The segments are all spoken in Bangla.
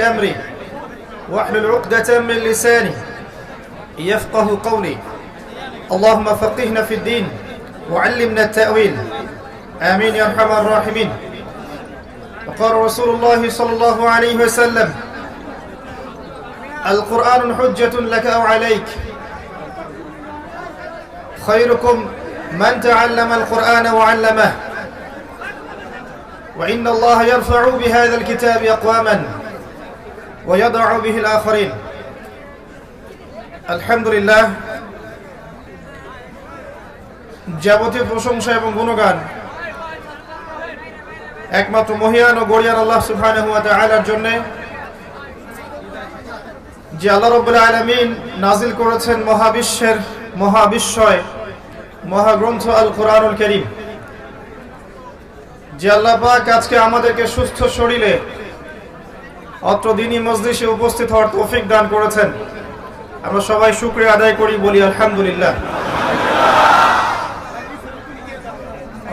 أمري واحلل عقدة من لساني يفقه قولي اللهم فقهنا في الدين وعلمنا التأويل آمين يا أرحم الراحمين. وقال رسول الله صلى الله عليه وسلم القرآن حجة لك أو عليك خيركم من تعلم القرآن وعلمه وإن الله يرفع بهذا الكتاب أقواما ويضع به الآخرين. الحمد لله যাবতীয় প্রশংসা এবং গুণগান একমাত্র মহিয়ান ও গরিয়ান আল্লাহ সুবহানাহু ওয়া তাআলার জন্য, যে আল্লাহ রাব্বুল আলামিন নাজিল করেছেন মহাবিশ্বের মহাবিশ্বয় মহাগ্রন্থ আল কোরআনুল কারীম। যে আল্লাহ পাক আজকে আমাদেরকে সুস্থ শরীরে অত্র দ্বীনী মজলিসে উপস্থিত হওয়ার তৌফিক দান করেছেন, আমরা সবাই শুকরিয়া আদায় করি, বলি আলহামদুলিল্লাহ।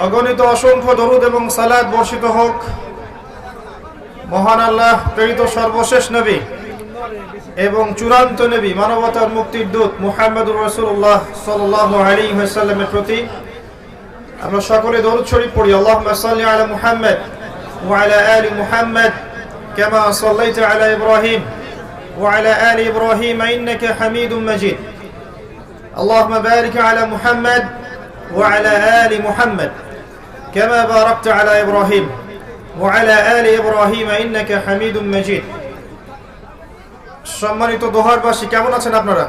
অগণিত অসংখ্য দরুদ এবং সালাত বর্ষিত হোক মহান আল্লাহ প্রেরিত সর্বশেষ নবী এবং চূড়ান্ত নবী মানবতার মুক্তির দূত মুহাম্মদুর রাসূলুল্লাহ সাল্লাল্লাহু আলাইহি ওয়াসাল্লামের প্রতি। আমরা সকলে দরুদ শরীফ পড়ি। আল্লাহুম্মা সাল্লি আলা মুহাম্মদ ওয়া আলা আলি মুহাম্মদ কামা সাল্লাইতা আলা ইব্রাহিম ওয়া আলা আলি ইব্রাহিম ইন্নাকা হামিদুম মাজিদ। আল্লাহুম্মা বারিক আলা মুহাম্মদ ওয়া আলা আলি মুহাম্মদ কামা বারাকতা আলা ইব্রাহিম ওয়া আলা আলি ইব্রাহিম ইন্নাকা হামিদুম মাজিদ। সম্মানিত দোহারবাসী, কেমন আছেন আপনারা?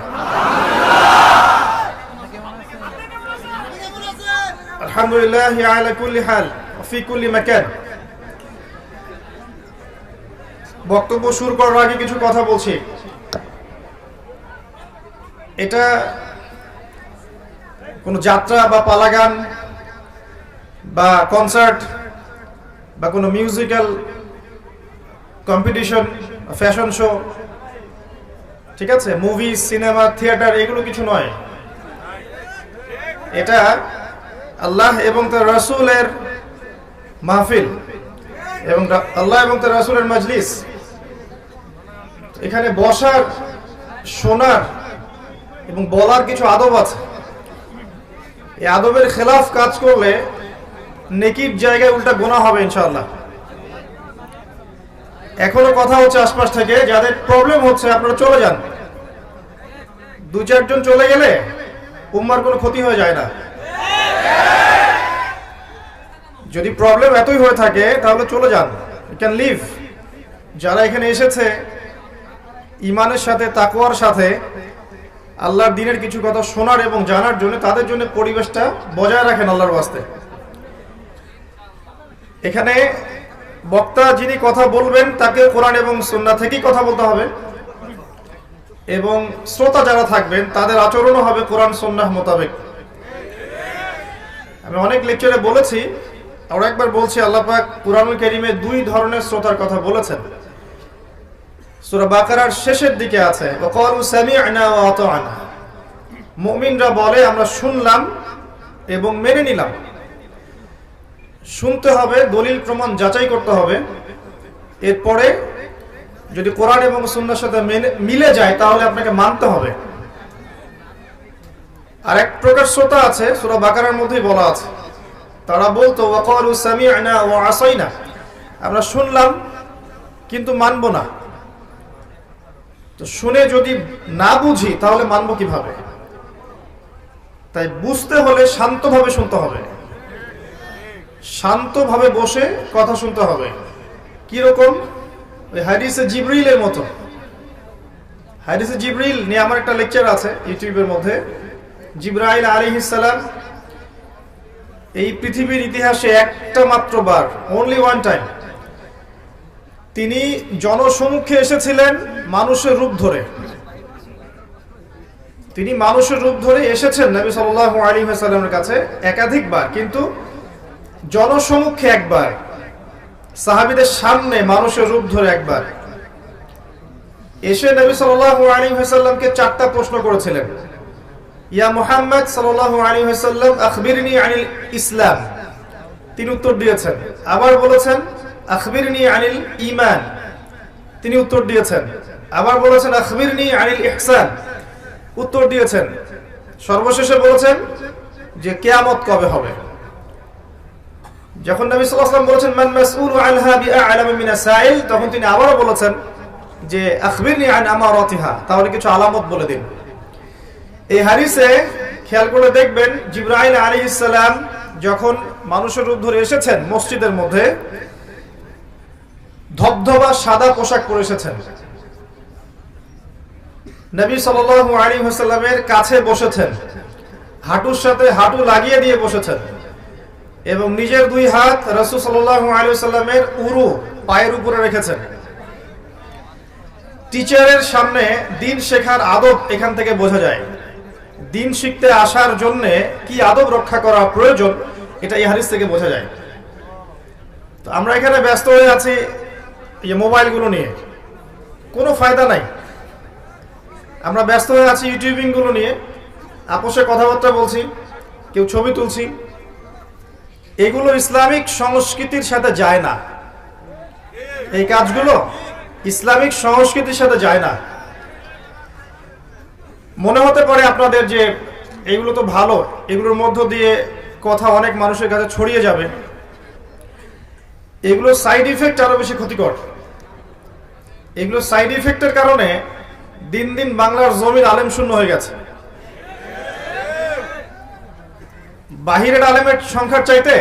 আলহামদুলিল্লাহ আলা কুল্লি হাল ওয়া ফি কুল্লি মাকান। বক্তব্য শুরু করার আগে কিছু কথা বলছি। এটা কোনো যাত্রা বা পালাগান বা কনসার্ট বা কোনো মিউজিক্যাল কম্পিটিশন, ফ্যাশন শো, ঠিক আছে, মুভি, সিনেমা, থিয়েটার, এগুলো কিছু নয়। এটা আল্লাহ এবং তার রাসূলের মাহফিল এবং আল্লাহ এবং তার রাসূলের মজলিস। এখানে বসার, শোনার এবং বলার কিছু আদব আছে। এই আদবের খেলাফ কাজ করলে নেকির জায়গায় উল্টা গুনাহ হবে ইনশাআল্লাহ। এখনো কথা হচ্ছে আশপাশ থেকে, যাদের প্রবলেম হচ্ছে আপনারা চলে যান। দু চারজন চলে গেলে উম্মার কোনো ক্ষতি হয়ে যায় না। যদি প্রবলেম এতই হয়ে থাকে তাহলে চলে যান, ইউ ক্যান লিভ। যারা এখানে এসেছে ঈমানের সাথে, তাকওয়ার সাথে, আল্লাহর দ্বীনের কিছু কথা শোনার এবং জানার জন্য, তাদের জন্য পরিবেশটা বজায় রাখেন আল্লাহর ওয়াস্তে। এখানে বক্তা যিনি কথা বলবেন তাকে কোরআন এবং সুন্নাহ থেকেই কথা বলতে হবে এবং শ্রোতা যারা থাকবেন তাদের আচরণও হবে কোরআন সুন্নাহ মোতাবেক। আমি অনেক লেকচারে বলেছি, আর একবার বলছি, আল্লাহ পাক কুরআনুল কারীমে দুই ধরনের শ্রোতার কথা বলেছেন। সূরা বাকারার শেষের দিকে আছে ওয়াকালু সামি'না ওয়া আতা'না। মুমিনরা বলে আমরা শুনলাম এবং মেনে নিলাম। শুনতে হবে, দলিল প্রমাণ যাচাই করতে হবে, এরপরে যদি কোরআন এবং সুন্নাহর সাথে মিলে যায় তাহলে আপনাকে মানতে হবে। আর এক প্রকার শ্রোতা আছে, সূরা বাকারার মধ্যেই বলা আছে, তারা বলতো ওয়াকালু সামি'না ওয়া আসাইনা, আমরা শুনলাম কিন্তু মানব না। তো শুনে যদি না বুঝি তাহলে মানব কিভাবে? তাই বুঝতে হলে শান্তভাবে শুনতে হবে, শান্তভাবে বসে কথা শুনতে হবে। কিরকম? ওই হাদিসে জিবরিলের মতো। হাদিসে জিবরিল নিয়ে আমার একটা লেকচার আছে ইউটিউবের মধ্যে। জিবরাইল আলাইহিস সালাম এই পৃথিবীর ইতিহাসে একটা মাত্র বার, অনলি ওয়ান টাইম, তিনি জনসমক্ষে এসেছিলেন মানুষের রূপ ধরে। তিনি মানুষের রূপ ধরে এসেছেন নবী সাল্লাল্লাহু আলাইহি ওয়াসাল্লামের কাছে একাধিকবার, কিন্তু জনসমক্ষে একবার, সাহাবীদের সামনে মানুষের রূপ ধরে একবার এসে নবী সাল্লাল্লাহু আলাইহি ওয়াসাল্লামকে চারটা প্রশ্ন করেছিলেন। ইয়া মুহাম্মদ সাল্লাল্লাহু আলাইহি ওয়াসাল্লাম আখবিরনি আনিল ইসলাম, তিনি উত্তর দিয়েছেন। আবার বলেছেন আখবিরনি আনিল ঈমান, তিনি উত্তর দিয়েছেন। আবার বলেছেন আখবিরনি আনিল ইহসান, উত্তর দিয়েছেন। সর্বশেষে বলেছেন যে কিয়ামত কবে হবে। যখন নবী সাল্লাল্লাহু আলাইহি ওয়াসাল্লাম বলেছেন মান মাসউলু আনহা বিআ'লাম মিনাস সাইল, তখন তিনি আবারও বলেছেন যে আখবিরনি আন আমারাতিহা, তাহলে কিছু আলামত বলে দিন। এই হাদিসে খেয়াল করে দেখবেন জিবরাইল আলাইহিস সালাম যখন মানুষের রূপ ধরে এসেছেন মসজিদের মধ্যে, ধবধবা সাদা পোশাক পরে এসেছেন। নবী সাল্লাল্লাহু আলাইহি ওয়াসাল্লামের কাছে বসেছেন, হাঁটুর সাথে হাঁটু লাগিয়ে দিয়ে বসেছেন এবং নিজের দুই হাত রাসূল সাল্লাল্লাহু আলাইহি ওয়াসাল্লামের উরু পায়ের উপরে রেখেছেন। টিচারের সামনে দিন শেখার আদব এখান থেকে বোঝা যায়। দিন শিখতে আসার জন্য কি আদব রক্ষা করা প্রয়োজন, এটা এই হাদিস থেকে বোঝা যায়। তো আমরা এখানে ব্যস্ত হয়ে আছি এই মোবাইলগুলো নিয়ে, কোনো ফায়দা নাই। আমরা ব্যস্ত হয়ে আছি ইউটিউবিং গুলো নিয়ে, আপোষে কথাবার্তা বলছি, কেউ ছবি তুলছি। এগুলো ইসলামিক সংস্কৃতির সাথে যায় না। এই কাজগুলো ইসলামিক সংস্কৃতির সাথে যায় না। মনে হতে পারে আপনাদের যে এগুলো তো ভালো, এগুলোর মধ্য দিয়ে কথা অনেক মানুষের কাছে ছড়িয়ে যাবে। এগুলো সাইড ইফেক্ট আরো বেশি ক্ষতিকর। এগুলো সাইড ইফেক্টের কারণে দিন দিন বাংলার জমির আলেম শূন্য হয়ে গেছে। বাহিরের আলেমের সংখ্যার চাইতে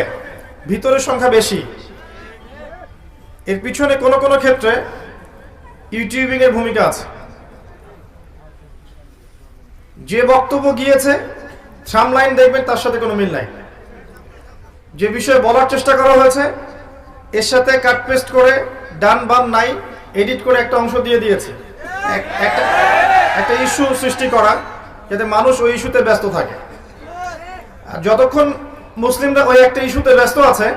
ভিতরের সংখ্যা বেশি। এর পিছনে কোন কোন ক্ষেত্রে ইউটিউবিং এর ভূমিকা আছে। যে বক্তব্য গিয়েছে সামলাইন দেখবেন তার সাথে কোনো মিল নাই। যে বিষয়ে বলার চেষ্টা করা হয়েছে এর সাথে কাট পেস্ট করে ডান বাম নাই এডিট করে একটা অংশ দিয়ে দিয়েছে, একটা ইস্যু সৃষ্টি করা যাতে মানুষ ওই ইস্যুতে ব্যস্ত থাকে। আর যতক্ষণ মুসলিমরা ওই একটা ইস্যুতে ব্যস্ত আছে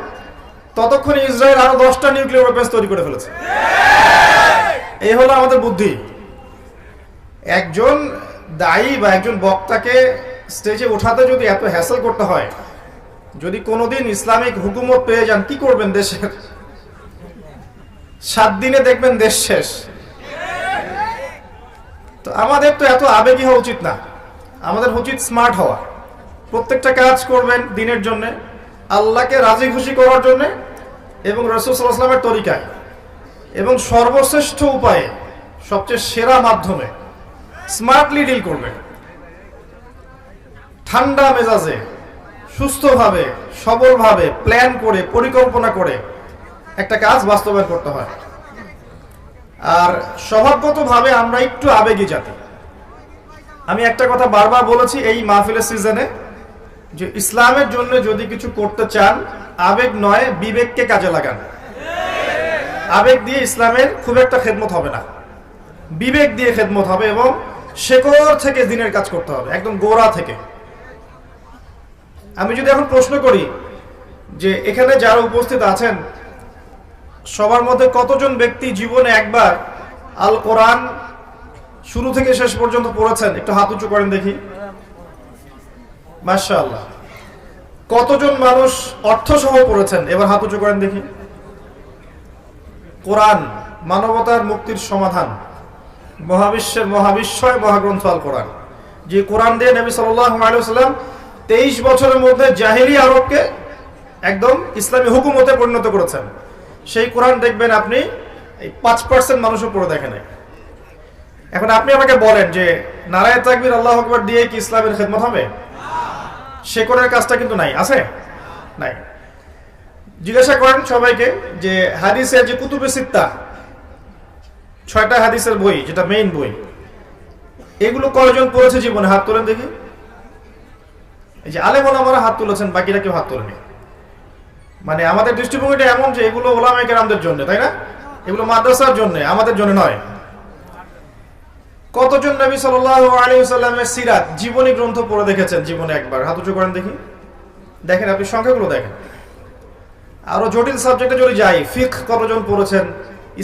ততক্ষণ ইসরায়েল আরো 10টা নিউক্লিয়ার ওয়েপন্স তৈরি করে ফেলেছে। এই হলো আমাদের বুদ্ধি। একজন দায়ী বা একজন বক্তাকে স্টেজে ওঠাতে যদি এত হ্যাসেল করতে হয়, যদি কোনোদিন ইসলামিক হুকুমত পেয়ে যান, কি করবেন দেশের? 7 দিনে দেখবেন দেশ শেষ। তো আমাদের তো এত আবেগী হওয়া উচিত না, আমাদের উচিত স্মার্ট হওয়া। প্রত্যেকটা কাজ করবেন দিনের জন্য, আল্লাহকে রাজি খুশি করার জন্য এবং রাসূল সাল্লাল্লাহু আলাইহি ওয়াসাল্লামের তরিকায় এবং সর্বশ্রেষ্ঠ উপায়ে, সবচেয়ে সেরা মাধ্যমে স্মার্টলি ডিল করবেন। ঠান্ডা মেজাজে, সুস্থভাবে, সবলভাবে প্ল্যান করে, পরিকল্পনা করে একটা কাজ বাস্তবায়ন করতে হয়। আর স্বভাবগতভাবে আমরা একটু আবেগী জাতি। আমি একটা কথা বারবার বলেছি এই মাহফিলের সিজনে, যে ইসলামের জন্য যদি কিছু করতে চান আবেগ নয় বিবেককে কাজে লাগান। আবেগ দিয়ে ইসলামের খুব একটা খেদমত হবে না, বিবেক দিয়ে খেদমত হবে এবং শেকড় থেকে দিনের কাজ করতে হবে, একদম গোড়া থেকে। আমি যদি এখন প্রশ্ন করি যে এখানে যারা উপস্থিত আছেন সবার মধ্যে কতজন ব্যক্তি জীবনে একবার আল কোরআন শুরু থেকে শেষ পর্যন্ত পড়েছেন, একটু হাত উঁচু করেন দেখি। মাশাআল্লাহ। কতজন মানুষ অর্থ সহ পড়েছেন, এবার হাত উঁচু করেন দেখি। কোরআন মানবতার মুক্তির সমাধান, মহাবিশ্বের মহাবিশ্বয় মহাগ্রন্থ আল কোরআন, যে কোরআন দিয়ে নবী সাল্লাল্লাহু আলাইহি ওয়াসাল্লাম 23 বছরের মধ্যে জাহেলি আরবকে একদম ইসলামী হুকুমতে পরিণত করেছেন। সেই কোরআন দেখবেন আপনি 5% মানুষও পড়ে দেখেন। এখন আপনি আমাকে বলেন যে নারায়ে তাকবীর আল্লাহু আকবার দিয়ে কি ইসলামের খেদমত হবে? শেকড়ের কাজটা কিন্তু নাই, আছে নাই। জিজ্ঞাসা করেন সবাইকে যে হাদিসের যে কুতুবে সিত্তা, 6টা হাদিসের বই, যেটা মেইন বই, এগুলো কয়জন পড়েছে জীবনে? হাত তোলেন দেখি। এই যে আলেম ওলামারা হাত তুলেছেন, বাকিরা কেউ হাত তোলেনি। মানে আমাদের দৃষ্টিভঙ্গিটা এমন যে এগুলো ওলামায়ে কেরামদের জন্য, তাই না? এগুলো মাদ্রাসার জন্য, আমাদের জন্য নয়। কতজন নবী সাল্লাল্লাহু আলাইহি ওয়াসাল্লামের সিরাত জীবনী গ্রন্থ পড়ে দেখেছেন জীবনে একবার? হাত উঁচু করেন দেখি। দেখেন আপনি সংখ্যাগুলো দেখেন। আরো জটিল সাবজেক্টে যদি যাই, ফিকহ কতজন পড়েছেন,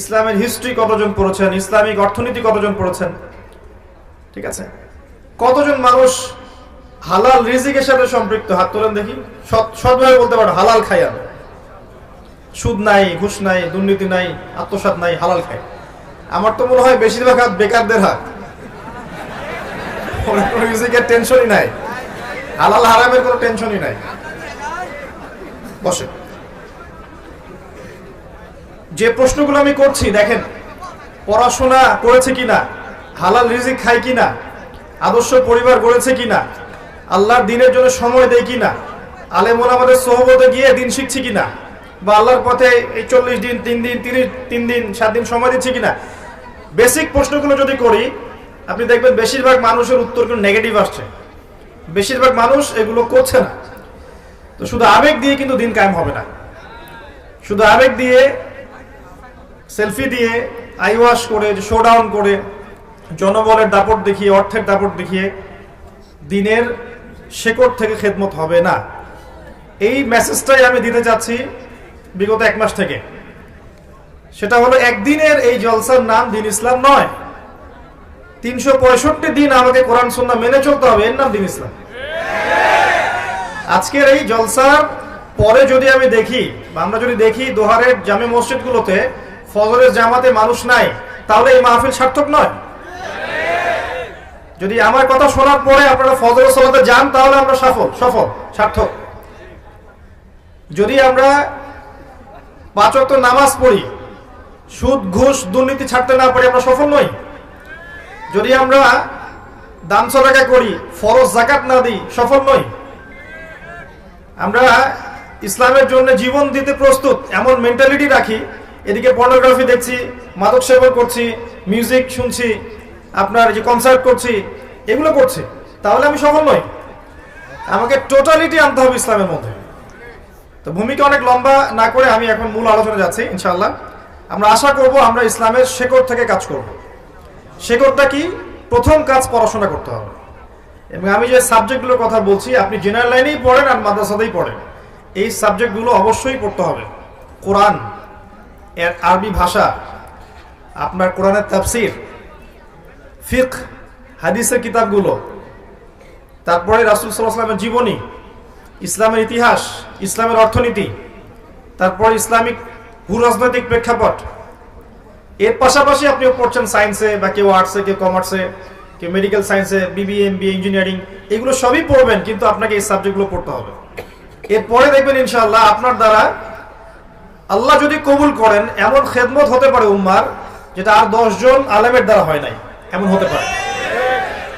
ইসলামের হিস্ট্রি কতজন পড়েছেন, ইসলামিক অর্থনীতি কতজন পড়েছেন, ঠিক আছে? কতজন মানুষ হালাল রিজিকের সাথে সম্পৃক্ত? হাত তোলেন দেখি। সৎভাবে বলতে পারেন হালাল খায়ান, সুদ নাই, ঘুষ নাই, দুর্নীতি নাই, আত্মসাৎ নাই, হালাল খায়। আমার তো মনে হয় বেশিরভাগ হাত বেকারদের হাত, মিউজিকের টেনশনই নাই, হালাল হারামের কোনো টেনশনই নাই। বসে যে প্রশ্নগুলো আমি করছি দেখেন, পড়াশোনা করেছে কিনা, হালাল রিজিক খায় কিনা, আদর্শ পরিবার গড়েছে কিনা, আল্লাহর দিনের জন্য সময় দেয় কিনা, আলেম ওলামাদের সোহবতে গিয়ে দিন শিখছি কিনা, বা আল্লাহর পথে এই 40 দিন 3 দিন 3 দিন 7 দিন সময় দিচ্ছে কিনা, বেসিক প্রশ্নগুলো যদি করি আপনি দেখবেন বেশিরভাগ মানুষের উত্তর কিন্তু নেগেটিভ আসছে। বেশিরভাগ মানুষ এগুলো করছে না। তো শুধু আবেগ দিয়ে কিন্তু দিন কায়েম হবে না। শুধু আবেগ দিয়ে, সেলফি দিয়ে, আইওয়াশ করে, শোডাউন করে, জনবলের দাপট দেখিয়ে, অর্থের দাপট দেখিয়ে দিনের শেকড় থেকে খেদমত হবে না। এই মেসেজটাই আমি দিতে চাচ্ছি বিগত 1 মাস থেকে। সেটা হলো একদিনের এই জলসার নাম দিন ইসলাম নয়। 365 দিন আমাকে কোরআন সুন্নাহ মেনে চলতে হবে, এর নাম দিন ইসলাম। আজকের এই জলসার পরে যদি আমি দেখি, বা আমরা যদি দেখি দোহারের জামে মসজিদগুলোতে ফজরের জামাতে মানুষ নাই, তাহলে এই মাহফিল সার্থক নয়। যদি আমার কথা শোনার পরে আপনারা ফজরের সালাতে যান, তাহলে আমরা সফল সার্থক। যদি আমরা 5 ওয়াক্ত নামাজ পড়ি, সুদ ঘুষ দুর্নীতি ছাড়তে না পারি, আমরা সফল নই। যদি আমরা দান সদকা করি, ফরজ যাকাত না দিই, সফল নই। আমরা ইসলামের জন্য জীবন দিতে প্রস্তুত এমন মেন্টালিটি রাখি, এদিকে পর্নোগ্রাফি দেখছি, মাদক সেবন করছি, মিউজিক শুনছি, আপনার যে কনসার্ট করছি, এগুলো করছি, তাহলে আমি সফল নই। আমাকে টোটালিটি আনতে হবে ইসলামের মধ্যে। তো ভূমিকা অনেক লম্বা না করে আমি এখন মূল আলোচনা যাচ্ছি ইনশাআল্লাহ। আমরা আশা করব আমরা ইসলামের শেকড় থেকে কাজ করব। শেকড়টা কি? প্রথম কাজ পড়াশোনা করতে হবে। এবং আমি যে সাবজেক্টগুলোর কথা বলছি, আপনি জেনারেল লাইনেই পড়েন আর মাদ্রাসাতেই পড়েন, এই সাবজেক্টগুলো অবশ্যই পড়তে হবে। কোরআন এর আরবি ভাষা, আপনার কোরআনের তাফসির, ফিকহ, হাদিসের কিতাবগুলো, তারপরে রাসূল সাল্লাল্লাহু আলাইহি ওয়াসাল্লামের জীবনী, ইসলামের ইতিহাস, ইসলামের অর্থনীতি, তারপর ইসলামিক ভূরাজনৈতিক প্রেক্ষাপট। এর পাশাপাশি আপনিও পড়ছেন সায়েন্সে, বা কেউ আর্টসে, কেউ কমার্সে, কেউ মেডিকেল সায়েন্সে, বিবিএ, এমবিএ, ইঞ্জিনিয়ারিং, এগুলো সবই পড়বেন, কিন্তু আপনাকে এই সাবজেক্টগুলো পড়তে হবে। এরপরে দেখবেন ইনশাআল্লাহ আপনার দ্বারা আল্লাহ যদি কবুল করেন, এমন খেদমত হতে পারে উম্মার, যেটা আর 10 জন আলেমের দ্বারা হয় নাই, এমন হতে পারে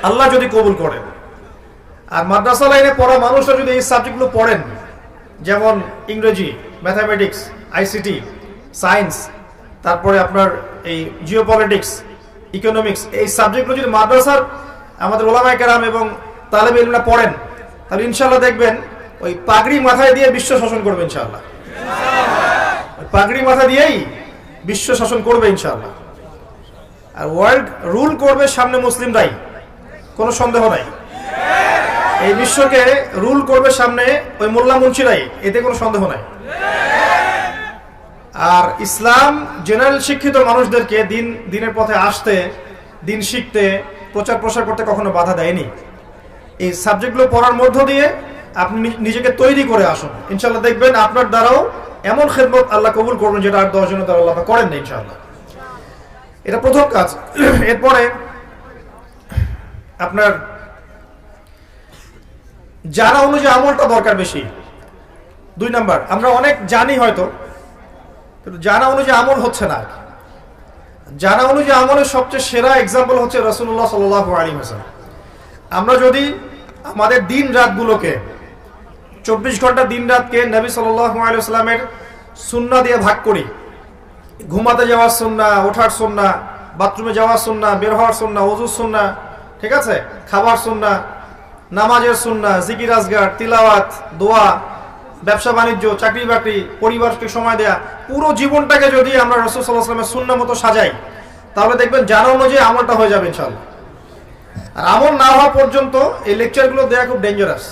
আল্লাহ যদি কবুল করেন। আর মাদ্রাসা লাইনে পড়া মানুষরা যদি এই সাবজেক্টগুলো পড়েন, যেমন ইংরেজি, ম্যাথামেটিক্স, আইসিটি, সায়েন্স, তারপরে আপনার এই জিওপলিটিক্স, ইকোনমিক্স, এই সাবজেক্টগুলো যদি মাদ্রাসার আমাদের ওলামায়ে কেরাম এবং তালেবে ইলমরা পড়েন, তাহলে ইনশাআল্লাহ দেখবেন ওই পাগড়ি মাথায় দিয়ে বিশ্ব শাসন করবে ইনশাআল্লাহ। পাগড়ি মাথা দিয়েই বিশ্ব শাসন করবে ইনশাআল্লাহ। আর ওয়ার্ল্ড রুল করবে সামনে মুসলিমরাই, কোনো সন্দেহ নাই। এই বিশ্বকে রুল করবে সামনে ওই মোল্লা মুন্সিরাই, এতে কোনো সন্দেহ নাই। আর ইসলাম জেনারেল শিক্ষিত মানুষদেরকে দিনের পথে আসতে, দিন শিখতে, প্রচার প্রসার করতে কখনো বাধা দেয়নি। এই সাবজেক্টগুলো পড়ার মধ্য দিয়ে আপনি নিজেকে তৈরি করে আসুন, ইনশাআল্লাহ দেখবেন আপনার দ্বারাও এমন খেদমত আল্লাহ কবুল করবেন যেটা আর 10 জনের দ্বারা আল্লাহ করেন না ইনশাআল্লাহ। এটা প্রথম কাজ। এরপরে আপনার জানা অনুযায়ী আমলটা দরকার বেশি। 2 নাম্বার, আমরা অনেক জানি হয়তো, কিন্তু জানা অনুযায়ী আমল হচ্ছে না। জানা অনুযায়ী আমলের সবচেয়ে সেরা এক্সাম্পল হচ্ছে রাসূলুল্লাহ সাল্লাল্লাহু আলাইহি ওয়াসাল্লাম। আমরা যদি আমাদের দিন রাতগুলোকে, 24 ঘন্টা দিন রাতকে নবী সাল্লাল্লাহু আলাইহি ওয়াসাল্লামের সুন্নাহ দিয়ে ভাগ করি, ঘুমাতে যাওয়ার সুন্নাহ, ওঠার সুন্নাহ, বাথরুমে যাওয়ার সুন্নাহ, বের হওয়ার সুন্নাহ, ওযুর সুন্নাহ, ঠিক আছে, খাবার সুন্নাহ, নামাজের সুন্নাহ, জিকির আজগার, তিলাওয়াত, দোয়া, ব্যবসা বাণিজ্য, চাকরি বাকরি, পরিবারকে সময় দেয়া, পুরো জীবনটাকে যদি আমরা রাসূল সাল্লাল্লাহু আলাইহি ওয়াসাল্লামের সুন্নাহ মতো সাজাই, তাহলে দেখবেন জানা অনুযায়ী আমলটা হয়ে যাবে ইনশাআল্লাহ। আর আমল না হওয়া পর্যন্ত এই লেকচারগুলো দেওয়া খুব ডেঞ্জারাস।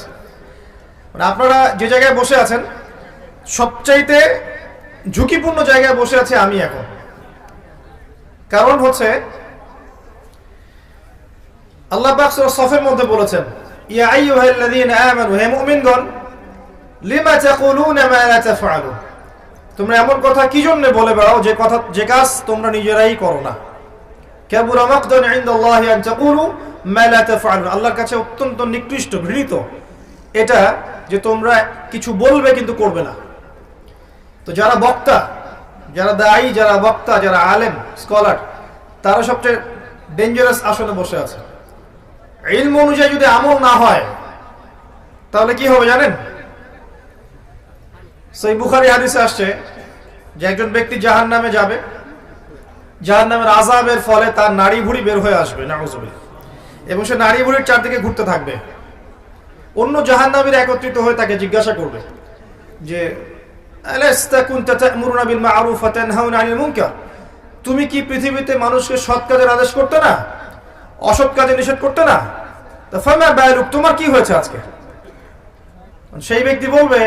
মানে আপনারা যে জায়গায় বসে আছেন, সবচাইতে ঝুঁকিপূর্ণ জায়গায় বসে আছে আমি এখন। কারণ হচ্ছে আল্লাহ পাক সূরা সফের মধ্যে বলেছেন, ইয়া আইয়ুহাল্লাযীনা আমানু, হে মুমিনগণ, লিমা তাকুলুনা মা লা তাফআলুন, তোমরা এমন কথা কি জন্য বলে বেড়াও যে কাজ তোমরা নিজেরাই করো না। কাবুরা মাকদান ইনদাল্লাহি আন তাকুলু মা লা তাফআলুন, আল্লাহর কাছে অত্যন্ত নিকৃষ্ট, ঘৃণিত এটা যে তোমরা কিছু বলবে কিন্তু করবে না। তো যারা বক্তা, যারা দায়ী, যারা বক্তা, যারা আলেম, স্কলার, তারা সবচেয়ে ডেঞ্জারাস আসনে বসে আছে। ইলম অনুযায়ী যদি আমল না হয় তাহলে কি হবে জানেন? সহিহ বুখারী হাদিসে আসছে যে একজন ব্যক্তি জাহান্নামে যাবে, জাহান্নামের আযাবের ফলে তার নাড়ি ভুঁড়ি বের হয়ে আসবে, নাউযুবিল্লাহ, এবং সে নাড়ি ভুঁড়ির চারদিকে ঘুরতে থাকবে। অন্য জাহান্নামীরা একত্রিত হয়ে তাকে জিজ্ঞাসা করবে যে আলাস্তা কুনতা তা'মুরুনা বিল মা'রুফ ওয়া তানহাউনা আনিল মুনকার, তুমি কি পৃথিবীতে মানুষকে সৎ কাজের আদেশ করতে না, অসৎ কাজে নিষেধ করতে না? তো ফামা বালুক, তোমার কি হয়েছে আজকে? সেই ব্যক্তি বলবে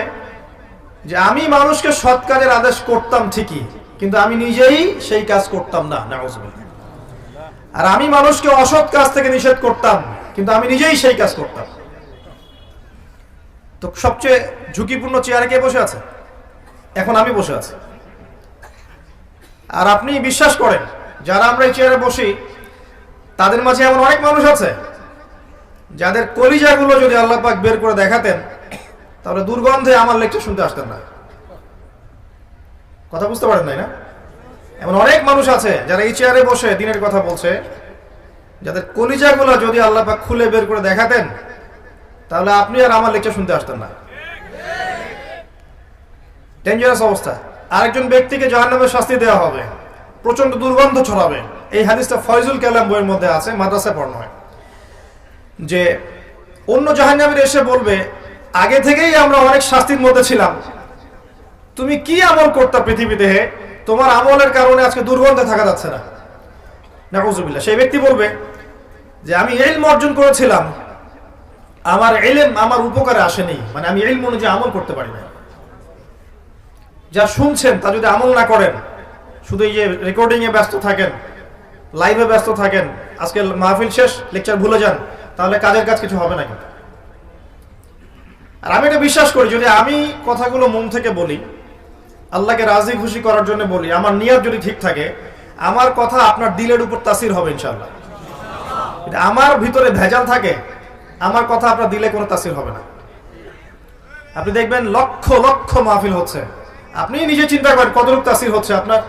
যে আমি মানুষকে সৎ কাজের আদেশ করতাম ঠিকই, কিন্তু আমি নিজেই সেই কাজ করতাম না, নাউযুবিল্লাহ। আর আমি মানুষকে অসৎ কাজ থেকে নিষেধ করতাম, কিন্তু আমি নিজেই সেই কাজ করতাম। তো সবচেয়ে ঝুঁকিপূর্ণ চেয়ারে কে বসে আছে? এখন আমি বসে আছি। আর আপনি বিশ্বাস করেন যারা আমরা এই চেয়ারে বসি তাদের মাঝে এমন অনেক মানুষ আছে যাদের কলিজাগুলো যদি আল্লাহ পাক বের করে দেখাতেন তাহলে দুর্গন্ধে আমার লেকচার শুনতে আসতেন না। কথা বুঝতে পারেন নাই না? এমন অনেক মানুষ আছে যারা এই চেয়ারে বসে দিনের কথা বলছে, যাদের কলিজাগুলো যদি আল্লাহ পাক খুলে বের করে দেখাতেন তাহলে আপনি আর আমার লেকচার শুনতে আসতেন না। ডেঞ্জারাস অবস্থা। আরেকজন ব্যক্তিকে জাহান্নামের শাস্তি দেওয়া হবে, প্রচন্ড দুর্গন্ধ ছড়াবে। এই হাদিসটা ফয়জুল কালাম বইয়ের মধ্যে আছে, মাদ্রাসায় পড়ানো হয়, যে অন্য জাহান্নামীরা এসে বলবে আগে থেকেই আমরা অনেক শাস্তির মধ্যে ছিলাম, তুমি কি আমল করতা পৃথিবীতে, তোমার আমলের কারণে আজকে দুর্গন্ধে থাকা যাচ্ছে না, নাউযুবিল্লাহ। সেই ব্যক্তি বলবে যে আমি ইলম অর্জন করেছিলাম, আমার ইলম আমার উপকারে আসেনি, মানে আমি ইলম অনুযায়ী আমল করতে পারি না। যা শুনছেন তা যদি আমল না করেন, শুধু এই যে রেকর্ডিং এ ব্যস্ত থাকেন, লাইভে ব্যস্ত থাকেন, আজকে মাহফিল শেষ লেকচার ভুলে যান, তাহলে কাজের কাজ কিছু হবে না। কিন্তু আর আমি এটা বিশ্বাস করি, যদি আমি কথাগুলো মন থেকে বলি, আল্লাহকে রাজি খুশি করার জন্য বলি, আমার নিয়ত যদি ঠিক থাকে, আমার কথা আপনার দিলের উপর তাসির হবে ইনশাআল্লাহ। আমার ভিতরে ভেজাল থাকে, আমার কথা আপনার দিলে কোনো তাসির হবে না। আপনি দেখবেন লক্ষ লক্ষ মাহফিল হচ্ছে, আপনি নিজে চিন্তা করেন কতটুকু তাসির হচ্ছে আপনার,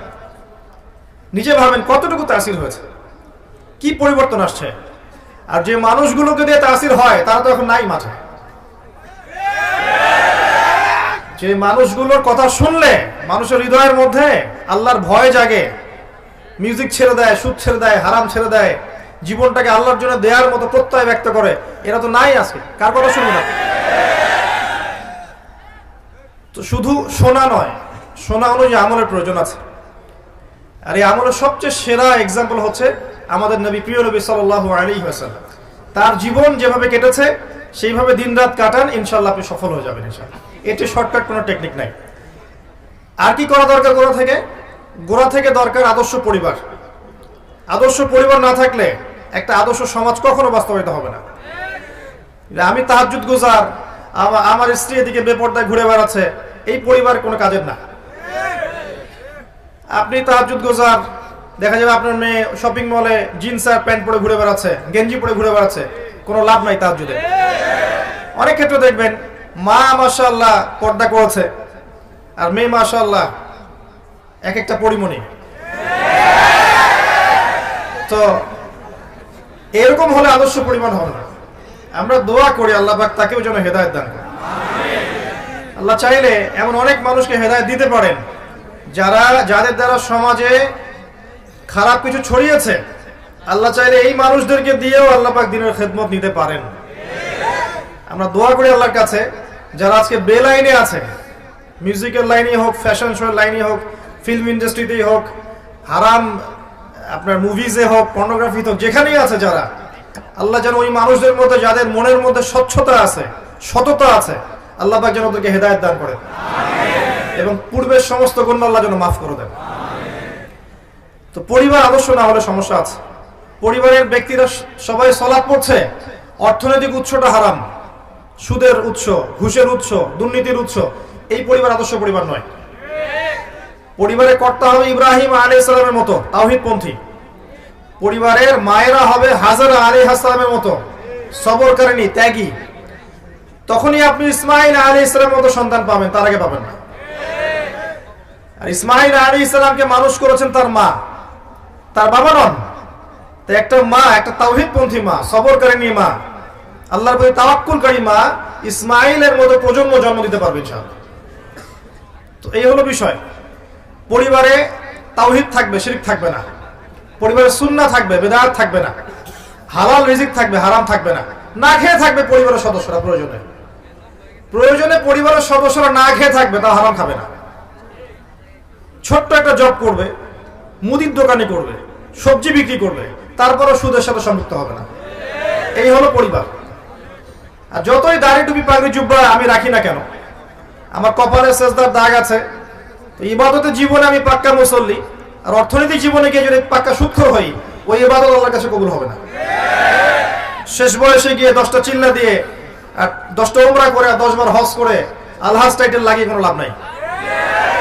নিজে ভাবেন কতটুকু তাসির হয়েছে, কি পরিবর্তন আসছে। আর যে মানুষগুলোকে দিয়ে তাসির হয় তারা তো এখন নাই মাঠে। যে মানুষগুলোর কথা শুনলে মানুষের হৃদয়ের মধ্যে আল্লাহর ভয় জাগে, মিউজিক ছেড়ে দেয়, সুদ ছেড়ে দেয়, হারাম ছেড়ে দেয়, জীবনটাকে আল্লাহর জন্য দেওয়ার মতো প্রত্যয় ব্যক্ত করে, এরা তো নাই আজকে। কার কথা শুনবে না? তো শুধু শোনা নয়, শোনা অনুযায়ী আমলের প্রয়োজন আছে। আর এই আমলের সবচেয়ে সেরা এক্সাম্পল হচ্ছে আমাদের নবী, প্রিয় নবী সাল্লাল্লাহু আলাইহি ওয়াসাল্লাম। তার জীবন যেভাবে কেটেছে সেইভাবে দিন রাত কাটান, ইনশাআল্লাহ আপনি সফল হয়ে যাবেন ইনশাআল্লাহ। এতে শর্টকাট কোনো টেকনিক নাই। আর কি করা দরকার? গোড়া থেকে দরকার আদর্শ পরিবার। আদর্শ পরিবার না থাকলে একটা আদর্শ সমাজ কখনো বাস্তবায়িত হবে না। আমি তাহাজ্জুদ গুজার, আমার স্ত্রী এদিকে বেপরদায় ঘুরে বেড়াচ্ছে, এই পরিবার কোনো কাজের না। আপনি তাহাজ্জুদ গুজার, দেখা যাবে আপনার মেয়ে শপিং মলে জিন্স আর প্যান্ট পরে ঘুরে বেড়াচ্ছে, গেঞ্জি পরে ঘুরে বেড়াচ্ছে, কোনো লাভ নাই তাহাজ্জুদে। অনেক ক্ষেত্রে দেখবেন মা মাশাআল্লাহ পর্দা করেছে আর মেয়ে মাশাআল্লাহ এক একটা পরিমণি। তো এরকম হলে আদর্শ পরিমাণ হবে না। আমরা দোয়া করি আল্লাহ পাক তাকেও যেন হেদায়েত দান করেন। আল্লাহ চাইলে এমন অনেক মানুষকে হেদায়েত দিতে পারেন যাদের দ্বারা সমাজে খারাপ কিছু ছড়িয়েছে। আল্লাহ চাইলে এই মানুষদেরকে দিয়েও আল্লাহ পাক দ্বীনের খেদমত নিতে পারেন। আমরা দোয়া করি আল্লাহর কাছে যারা আজকে বেলাইনে আছে, মিউজিকের লাইনে হোক, ফ্যাশন শোর লাইনে হোক, ফিল্ম ইন্ডাস্ট্রিতেই হোক, হারাম আপনার মুভিজে হোক, পর্নোগ্রাফিতে হোক, যেখানেই আছে যারা, আল্লাহ যেন ওই মানুষদের মধ্যে যাদের মনের মধ্যে স্বচ্ছতা আছে, সততা আছে, আল্লাহ পাক যেন ওদেরকে হেদায়েত দান করেন এবং পূর্বের সমস্ত গুনাহ আল্লাহ যেন মাফ করে দেন। তো পরিবার আদর্শ না হলে সমস্যা আছে। পরিবারের ব্যক্তিরা সবাই সালাত পড়ছে, অর্থনৈতিক উৎসটা হারাম, সুদের উৎস, ঘুষের উৎস, দুর্নীতির উৎস, এই পরিবার আদর্শ পরিবার নয়। পরিবারে কর্তা হবে ইব্রাহিম আলাইহিস সালামের মতো তাওহীদপন্থী। পরিবারের মায়েরা হবে হাজারা আলাইহিস সালামের মতো সবরকারিনী, ত্যাগী। তখনই আপনি ইসমাঈল আলাইহিস সালামের মতো সন্তান পাবেন, তার আগে পাবেন না। আর ইসমাঈল আলাইহিস সালামকে মানুষ করেছেন তার মা, তার বাবা নন। তাই একটা মা, একটা তাওহীদপন্থী মা, সবরকারিনী মা, আল্লাহর প্রতি তাওয়াক্কুলকারী মা ইসমাঈলের মতো প্রজন্ম জন্ম দিতে পারবে ইনশাআল্লাহ। তো এই হলো বিষয়। পরিবারে তাওহীদ থাকবে, শিরক থাকবে না। পরিবারে সুন্নাহ থাকবে, বিদআত থাকবে না। হালাল রিজিক থাকবে, হারাম থাকবে না। না খেয়ে থাকবে পরিবারের সদস্যরা, প্রয়োজনে পরিবারের সদস্যরা না খেয়ে থাকবে, তা হারাম খাবে না। ছোট্ট একটা জব করবে, মুদির দোকানে করবে, সবজি বিক্রি করবে, তারপরও সুদের সাথে সম্পৃক্ত হবে না। এই হলো পরিবার। আর যতই দাড়ি টুপি পাগড়ি জুব্বা আমি রাখি না কেন, আমার কপালে সেজদার দাগ আছে, তো ইবাদতের জীবনে আমি পাক্কা মুসল্লি, আর অর্থনৈতিক জীবনে গিয়ে যদি পাক্কা সুদখোর হই, ওই ইবাদত আল্লাহর কাছে কবুল হবে না। শেষ বয়সে গিয়ে 10টা চিল্লা দিয়ে আর 10টা উমরা করে আর 10 বার হজ করে আলহাজ টাইটেল লাগিয়ে কোনো লাভ নাই,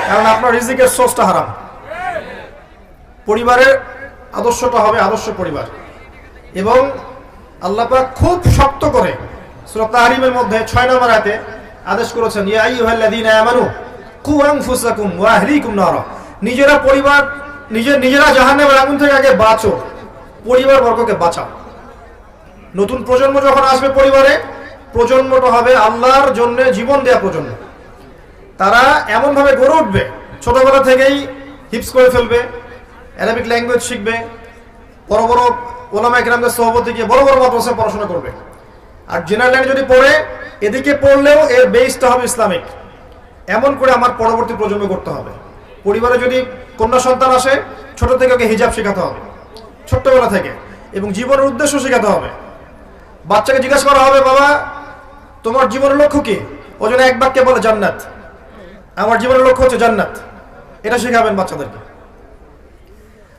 কারণ আপনার রিজিকের সোর্সটা হারাম। পরিবারের আদর্শটা হবে আদর্শ পরিবার। এবং আল্লাহ পাক খুব শক্ত করে সূরা তাহরিমের মধ্যে 6 নম্বর আয়াতে আদেশ করেছেন, ইয়া আইয়ুহাল্লাযীনা আমানু কু আনফুসাকুম ওয়া আহলিকুম নারা। নিজেরা জাহান্নামের আগুন থেকে আগে বাঁচো, পরিবার বর্গকে বাঁচাও। নতুন প্রজন্ম যখন আসবে পরিবারে, প্রজন্মটা হবে আল্লাহর জন্য জীবন দেয়া প্রজন্ম। তারা এমন ভাবে গড়ে উঠবে, ছোটবেলা থেকেই হিফজ করে ফেলবে, অ্যারাবিক ল্যাঙ্গুয়েজ শিখবে, বড় বড় ওলামায়ে কেরামদের সোহবতে গিয়ে বড় বড় মাদ্রাসায় পড়াশোনা করবে। আর জেনারেল লাইনে যদি পড়ে, এদিকে পড়লেও এর বেসটা হবে ইসলামিক। এমন করে আমার পরবর্তী প্রজন্ম করতে হবে। পরিবারে যদি কন্যা সন্তান আসে, ছোট থেকে ওকে হিজাব শেখাতে হবে, ছোট্টবেলা থেকে, এবং জীবনের উদ্দেশ্য শেখাতে হবে। বাচ্চাকে জিজ্ঞাসা করা হবে, বাবা তোমার জীবনের লক্ষ্য কি? ও যেন এক বাক্যে বলে জান্নাত, আমার জীবনের লক্ষ্য হচ্ছে জান্নাত। এটা শেখাবেন বাচ্চাদেরকে।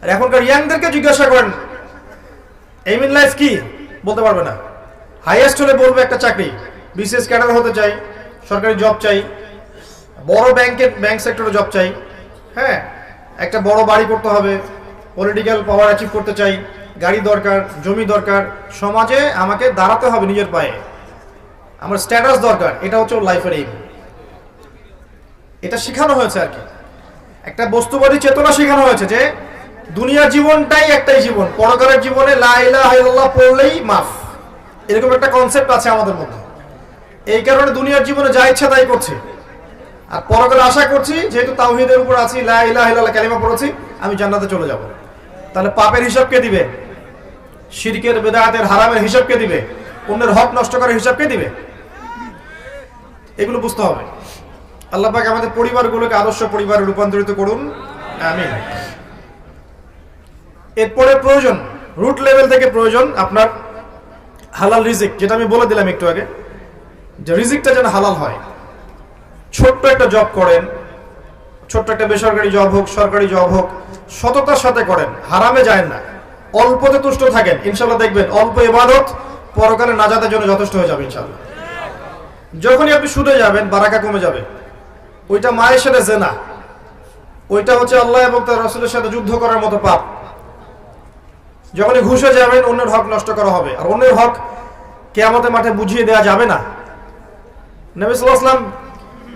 আর এখনকার ইয়াংদেরকে জিজ্ঞাসা করেন এইম ইন লাইফ কি, বলতে পারবে না। হাইয়েস্ট হলে বলবে একটা চাকরি, বিসিএস ক্যাডার হতে চাই, সরকারি জব চাই, বড় ব্যাংক সেক্টরে জব চাই, হ্যাঁ, একটা বড় বাড়ি করতে হবে, পলিটিক্যাল পাওয়ার অ্যাচিভ করতে চাই, গাড়ি দরকার, জমি দরকার, সমাজে আমাকে দাঁড়াতে হবে নিজের পায়ে, আমার স্ট্যাটাস দরকার। এটা হচ্ছে লাইফের এইম। এটা শেখানো হয়েছে আর কি, একটা বস্তুবাদী চেতনা শেখানো হয়েছে যে দুনিয়ার জীবনটাই একটাই জীবন, পরকালের জীবনে লা ইলাহা ইল্লাল্লাহ পড়লেই মাফ, এরকম একটা কনসেপ্ট আছে আমাদের মধ্যে। এই কারণে দুনিয়ার জীবনে যা ইচ্ছা তাই করছি, আর পরকালে আশা করছি যেহেতু তাওহীদের উপর আছি, লা ইলাহা ইল্লাল্লাহ কালিমা পড়েছি, আমি জান্নাতে চলে যাব। তাহলে পাপের হিসাব কে দিবে? শিরকের, বিদআতের, হারামের হিসাব কে দিবে? অন্যের হক নষ্ট করার হিসাব কে দিবে? এগুলো বুঝতে হবে। আল্লাহ পাক আমাদের পরিবারগুলোকে আদর্শ পরিবারে রূপান্তরিত করুন, আমিন। এরপরে প্রয়োজন, রুট লেভেল থেকে প্রয়োজন আপনার হালাল রিজিক, যেটা আমি বলে দিলাম একটু আগে, যে রিজিকটা যেন হালাল হয়। ছোট্ট একটা জব করেন, ছোট্ট একটা বেসরকারি জব হোক, সরকারি জব হোক, সততার সাথে করেন, হারামে যায় না, অল্পতে তুষ্ট থাকেন, ইনশাআল্লাহ দেখবেন অল্প ইবাদত পরকালে নাজাতের জন্য যথেষ্ট হয়ে যাবে ইনশাআল্লাহ। যখনই আপনি সুদে যাবেন, বারাকা কমে যাবে। ওইটা মায়ের সাথে জেনা, ওইটা হচ্ছে আল্লাহ এবং তার রাসূলের সাথে যুদ্ধ করার মতো পাপ। যখনই ঘুষে যাবেন, অন্যের হক নষ্ট করা হবে, আর অন্যের হক কিয়ামতের মাঠে বুঝিয়ে দেওয়া যাবে না। নবী সাল্লাল্লাহু আলাইহি ওয়াসাল্লাম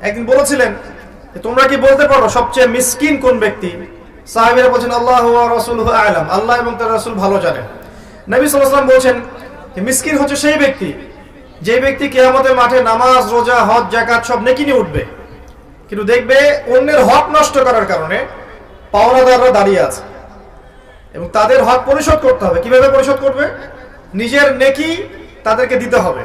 একদিন বলেছিলেন, তোমরা কি বলতে পারো সবচেয়ে মিসকিন কোন ব্যক্তি? সাহাবীরা বলেছেন, আল্লাহু ওয়া রাসূলুহু আ'লাম, আল্লাহ এবং তার রাসূল ভালো জানেন। নবী সাল্লাল্লাহু আলাইহি ওয়াসাল্লাম বলেছেন, মিসকিন হচ্ছে সেই ব্যক্তি যে ব্যক্তি কিয়ামতের মাঠে নামাজ, রোজা, হজ, যাকাত সব নেকি নিয়ে উঠবে, কিন্তু দেখবে অন্যের হক নষ্ট করার কারণে পাওনাদাররা দাঁড়িয়ে আছে, এবং তাদের হক পরিশোধ করতে হবে। কিভাবে পরিশোধ করবে? নিজের নেকি তাদেরকে দিতে হবে।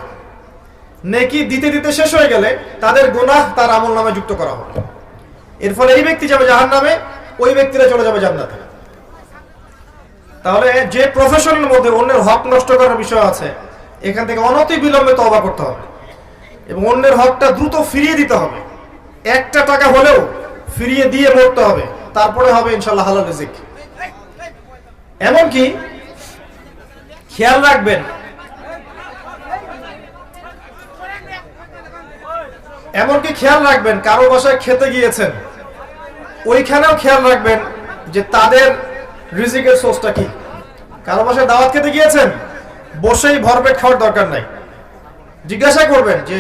নেকি দিতে দিতে শেষ হয়ে গেলে তাদের গুনাহ তার আমলনামায় যুক্ত করা হবে। এর ফলে এই ব্যক্তি যাবে জাহান্নামে, ওই ব্যক্তিরা চলে যাবে জান্নাতে। তাহলে যে প্রফেশনের মধ্যে অন্যের হক নষ্ট করার বিষয় আছে, এখান থেকে অনতি বিলম্বে তওবা করতে হবে এবং অন্যের হকটা দ্রুত ফিরিয়ে দিতে হবে। একটা টাকা হলেও ফিরিয়ে দিয়ে মরতে হবে, তারপরে হবে ইনশাআল্লাহ হালাল রিজিক। এমনকি খেয়াল রাখবেন, কারো বাসায় খেতে গিয়েছেন, ওইখানেও খেয়াল রাখবেন যে তাদের রিজিকের সোর্সটা কি। কারো বাসায় দাওয়াত খেতে গিয়েছেন, বসেই ভরপেট খাওয়ার দরকার নাই। জিজ্ঞাসা করবেন যে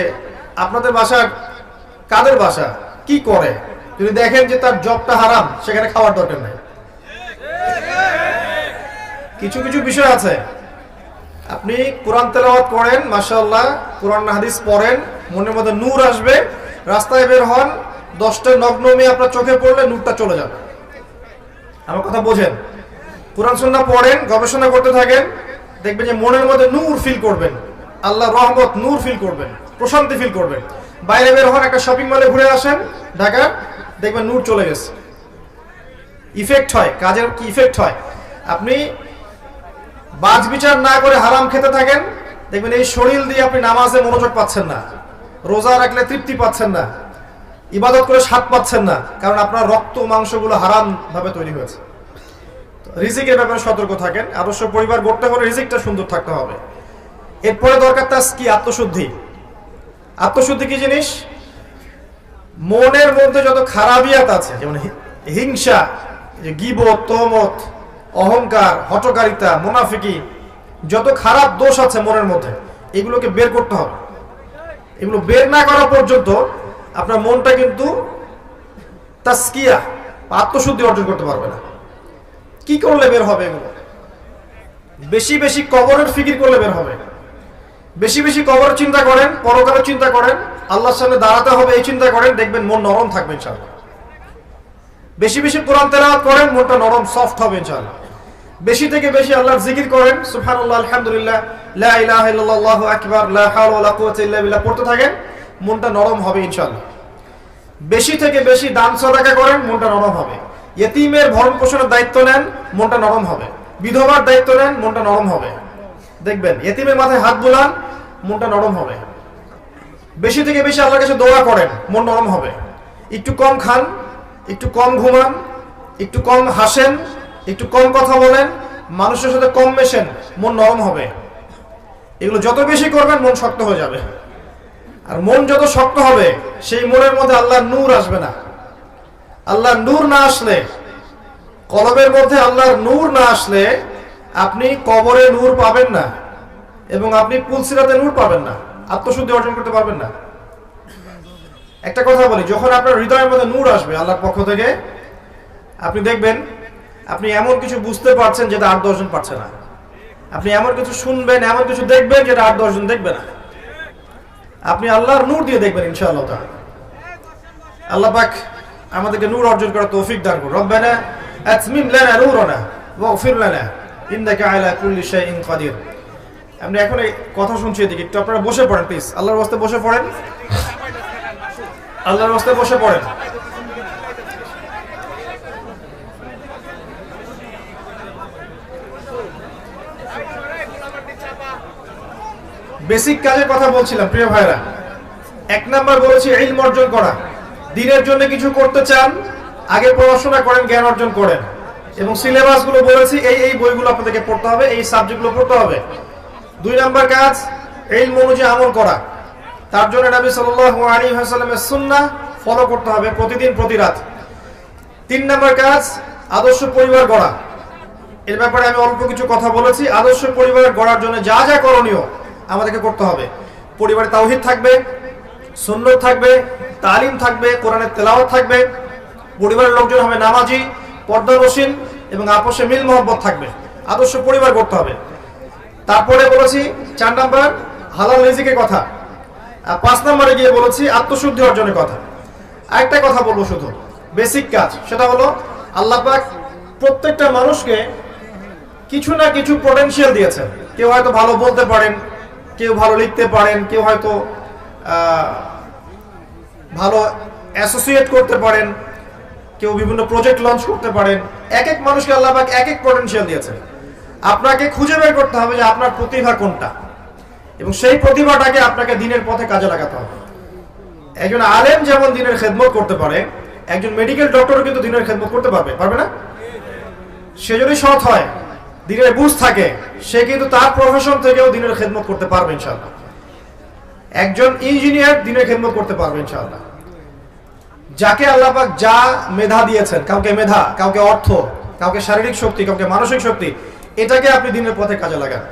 আপনাদের বাসা কাদের বাসা, কি করে। যদি দেখেন যে তার জবটা হারাম, সেখানে খাওয়ার দরকার নাই। কিছু কিছু বিষয় আছে, আপনি কোরআন তেলাওয়াত করেন, মাশাআল্লাহ, কোরআন হাদিস পড়েন, মনের মধ্যে নূর আসবে, রাস্তায় বের হন, 10টা নগ্ন মেয়ে আপনার চোখে পড়লে নূরটা চলে যাবে। আমার কথা বোঝেন? কোরআন সুন্নাহ পড়েন, গবেষণা করতে থাকেন, দেখবেন যে মনের মধ্যে নূর ফিল করবেন, আল্লাহর রহমত, নূর ফিল করবেন, প্রশান্তি ফিল করবেন। বাইরে বের হন, একটা শপিং মলে ঘুরে আসেন ঢাকা, দেখবেন নূর চলে গেছে। ইফেক্ট হয়, কাজের কি ইফেক্ট হয়। আপনি বাজ বিচার না করে হারাম খেতে থাকেন, দেখবেন এই শরীর দিয়ে আপনি নামাজে মনোযোগ পাচ্ছেন না, রোজা রাখলে তৃপ্তি পাচ্ছেন না, ইবাদত করে স্বাদ পাচ্ছেন না, কারণ আপনার রক্ত মাংসগুলো হারাম ভাবে তৈরি হয়েছে। রিজিকের ব্যাপারে সতর্ক থাকেন। আদর্শ পরিবার গড়তে হলে রিজিকটা সুন্দর থাকতে হবে। এরপরে দরকার কি? আত্মশুদ্ধি। আত্মশুদ্ধি কি জিনিস? মনের মধ্যে যত খারাপিয়াত আছে, যেমন হিংসা, গীবত, তহমত, অহংকার, হঠকারিতা, মুনাফিকি, যত খারাপ দোষ আছে মনের মধ্যে, এগুলোকে বের করতে হবে। এগুলো বের না করা পর্যন্ত আপনার মনটা কিন্তু তাসকিয়া, আত্মশুদ্ধি অর্জন করতে পারবে না। কি করলে বের হবে এগুলো? বেশি বেশি কবরের ফিকির করলে বের হবে। বেশি বেশি কবরের চিন্তা করেন, পরকালের চিন্তা করেন, আল্লাহর সামনে দাঁড়াতে হবে এই চিন্তা করেন, দেখবেন মন নরম থাকবে ইনশাআল্লাহ। বেশি বেশি কোরআন তেলাওয়াত করেন, মনটা নরম সফট হবে ইনশাআল্লাহ। বেশি থেকে বেশি আল্লাহর জিকির করেন, সুবহানাল্লাহ, আলহামদুলিল্লাহ, লা ইলাহা ইল্লাল্লাহ, আল্লাহু আকবার, লা হাওলা ওয়ালা কুওয়াতা ইল্লা বিল্লাহ পড়তে থাকেন, মনটা নরম হবে ইনশাআল্লাহ। বেশি থেকে বেশি দান সাদাকা করেন, মনটা নরম হবে। ইতিমের ভরণ পোষণের দায়িত্ব নেন, মনটা নরম হবে। বিধবার দায়িত্ব নেন, মনটা নরম হবে। দেখবেন ইতিমের মাথায় হাত বুলান, মনটা নরম হবে। বেশি থেকে বেশি আল্লাহর কাছে দোয়া করেন, মন নরম হবে। একটু কম খান, একটু কম ঘুমান, একটু কম হাসেন, একটু কম কথা বলেন, মানুষের সাথে কম মেশেন, মন নরম হবে। এগুলো যত বেশি করবেন মন শক্ত হয়ে যাবে। আর মন যত শক্ত হবে, সেই মনের মধ্যে আল্লাহর নূর আসবে না। আল্লাহর নূর না আসলে, কলবের মধ্যে আল্লাহর নূর না আসলে, আপনি কবরে নূর পাবেন না এবং আপনি পুলসিরাতে নূর পাবেন না, আত্মশুদ্ধি অর্জন করতে পারবেন না। একটা কথা বলি, যখন আপনার হৃদয়ের মধ্যে নূর আসবে আল্লাহর পক্ষ থেকে, আপনি দেখবেন আপনি এমন কিছু বুঝতে পারছেন যেটা 8-10 জন পারছে না। আপনি এমন কিছু শুনবেন, এমন কিছু দেখবেন যেটা 8-10 জন দেখবে না। আপনি আল্লাহর নূর দিয়ে দেখবেন ইনশাআল্লাহ তাআলা। আল্লাহ পাক আমাদেরকে নূর অর্জন করার তৌফিক দান করুন। রব্বানা আতমিম লানা নূরানা ওয়াগফির লানা ইন্নাকা আলা কুল্লি শাইইন কাদির। আমরা এখন এই কথা শুনছি, এদিকে একটু আপনারা বসে পড়েন প্লিজ, আল্লাহর ওয়াস্তে বসে পড়েন, আল্লাহর ওয়াস্তে বসে পড়েন। বেসিক কাজের কথা বলছিলাম প্রিয় ভাইরা। 1 নাম্বার বলেছি ইলম অর্জন করা। দিনের জন্য কিছু করতে চান, আগে পড়াশোনা করেন, জ্ঞান অর্জন করেন, এবং সিলেবাস গুলো বলেছি এই বইগুলো আপনাদেরকে পড়তে হবে, এই সাবজেক্টগুলো পড়তে হবে। 2 নাম্বার কাজ ইলম অনুযায়ী আমল করা। তার জন্য নবী সাল্লাল্লাহু আলাইহি ওয়াসাল্লামের সুন্নাহ ফলো করতে হবে প্রতিদিন, প্রতি রাত। 3 নাম্বার কাজ আদর্শ পরিবার গড়া। এর ব্যাপারে আমি অল্প কিছু কথা বলেছি। আদর্শ পরিবার গড়ার জন্য যা যা করণীয় আমাদেরকে করতে হবে। পরিবারে তাওহীদ থাকবে, সুন্নাত থাকবে, তালিম থাকবে, কোরআনের তেলাওয়াত থাকবে, পরিবারের লোকজন হবে নামাজি, পর্দানশীল এবং আপোষে মিল মহব্বত থাকবে। আদর্শ পরিবার করতে হবে। তারপরে বলেছি 4 নাম্বার হালাল রিজিকের কথা। 5 নাম্বারে গিয়ে বলেছি আত্মশুদ্ধি অর্জনের কথা। আরেকটা কথা বলবো, শুধু বেসিক কাজ, সেটা হলো আল্লাহ পাক প্রত্যেকটা মানুষকে কিছু না কিছু পটেনশিয়াল দিয়েছেন। কেউ হয়তো ভালো বলতে পারেন, কেউ ভালো লিখতে পারেন, কেউ হয়তো ভালো অ্যাসোসিয়েট করতে পারেন, কেউ বিভিন্ন প্রজেক্ট লঞ্চ করতে পারেন। এক এক মানুষকে আল্লাহ পাক এক এক পটেনশিয়াল দিয়েছেন। আপনাকে খুঁজে বের করতে হবে যে আপনার প্রতিভা কোনটা, এবং সেই প্রতিভাটাকে আপনাকে দিনের পথে কাজে লাগাতে হবে। একজন আলেম যেমন দিনের খেদমত করতে পারে, একজন মেডিকেল ডক্টরও কিন্তু দিনের খেদমত করতে পারবে না? সে যদি সৎ হয়, দিনের বুঝ থাকে, সে কিন্তু তার প্রফেশন থেকেও দিনের খেদমত করতে পারবে ইনশাআল্লাহ। একজন ইঞ্জিনিয়ার দিনের খেদমত করতে পারবে ইনশাআল্লাহ। যাকে আল্লাহ পাক যা মেধা দিয়েছেন, কাউকে মেধা, কাউকে অর্থ, কাউকে শারীরিক শক্তি, কাউকে মানসিক শক্তি, এটাকে আপনি দিনের পথে কাজে লাগান।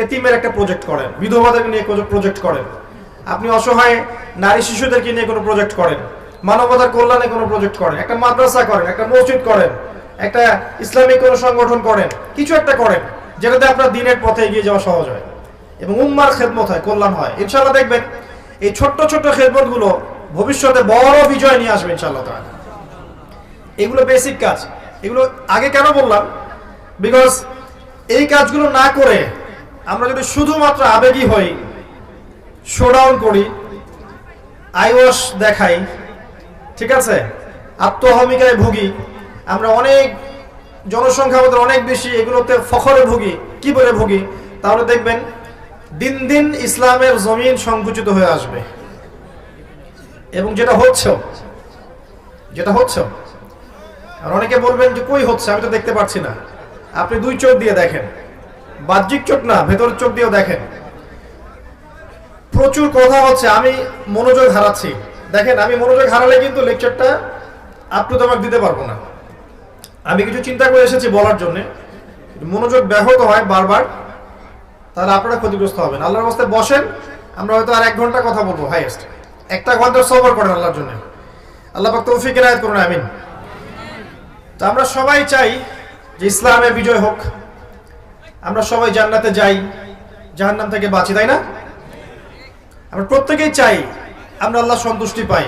এতিমের একটা প্রজেক্ট করেন, বিধবাদের নিয়ে প্রজেক্ট করেন, আপনি অসহায় নারী শিশুদেরকে নিয়ে কোনো প্রজেক্ট করেন, মানবতার কল্যাণে কোনো প্রজেক্ট করেন, একটা মাদ্রাসা করেন, একটা মসজিদ করেন, একটা ইসলামিক কোনো সংগঠন করেন, কিছু একটা করেন যেটাতে আপনার দিনের পথে এগিয়ে যাওয়া সহজ হয় এবং উম্মার খেদমত হয়, কল্যাণ হয়। ইনশাআল্লাহ দেখবেন এই ছোট্ট ছোট্ট খেদমতগুলো ভবিষ্যতে বড় বিজয় নিয়ে আসবে ইনশাআল্লাহ তাআলা। এগুলো বেসিক কাজ। এগুলো আগে কেন বললাম? বিকজ এই কাজগুলো না করে আমরা যদি শুধুমাত্র আবেগী হই, শোডাউন করি, আইওয়াশ দেখাই, ঠিক আছে, আত্মহমিকায় ভুগি, আমরা অনেক জনসংখ্যা আমাদের অনেক বেশি, এগুলোতে ফখরে ভুগি, কি বলে ভুগি, তাহলে দেখবেন দিন দিন ইসলামের জমিন সংকুচিত হয়ে আসবে। এবং যেটা হচ্ছে আর অনেকে বলবেন যে কই হচ্ছে, আমি তো দেখতে পাচ্ছি না। আপনি দুই চোখ দিয়ে দেখেন, বাহ্যিক চোখ না, ভেতরের চোখ দিয়েও দেখেন। প্রচুর কথা হচ্ছে, আমি মনোযোগ হারাচ্ছি। দেখেন, আমি মনোযোগ হারালে কিন্তু লেকচারটা আপ টু দ্য মার্ক দিতে পারবো না। আমি কিছু চিন্তা করে এসেছি বলার জন্য, মনোযোগ ব্যাহত হয় বারবার, তাহলে আপনারা ক্ষতিগ্রস্ত হবেন। আল্লাহর রাস্তায় বসেন, আমরা হয়তো আর 1 ঘন্টা কথা বলবো, হাইয়েস্ট 1 ঘন্টা সবর করেন আল্লাহর জন্য। আল্লাহ পাক তৌফিক এনায়েত করুন, আমিন। তো আমরা সবাই চাই যে ইসলামের বিজয় হোক, আমরা সবাই জান্নাতে যাই, জাহান্নাম থেকে বাঁচি, তাই না? আমরা প্রত্যেকেই চাই আমরা আল্লাহ সন্তুষ্টি পাই।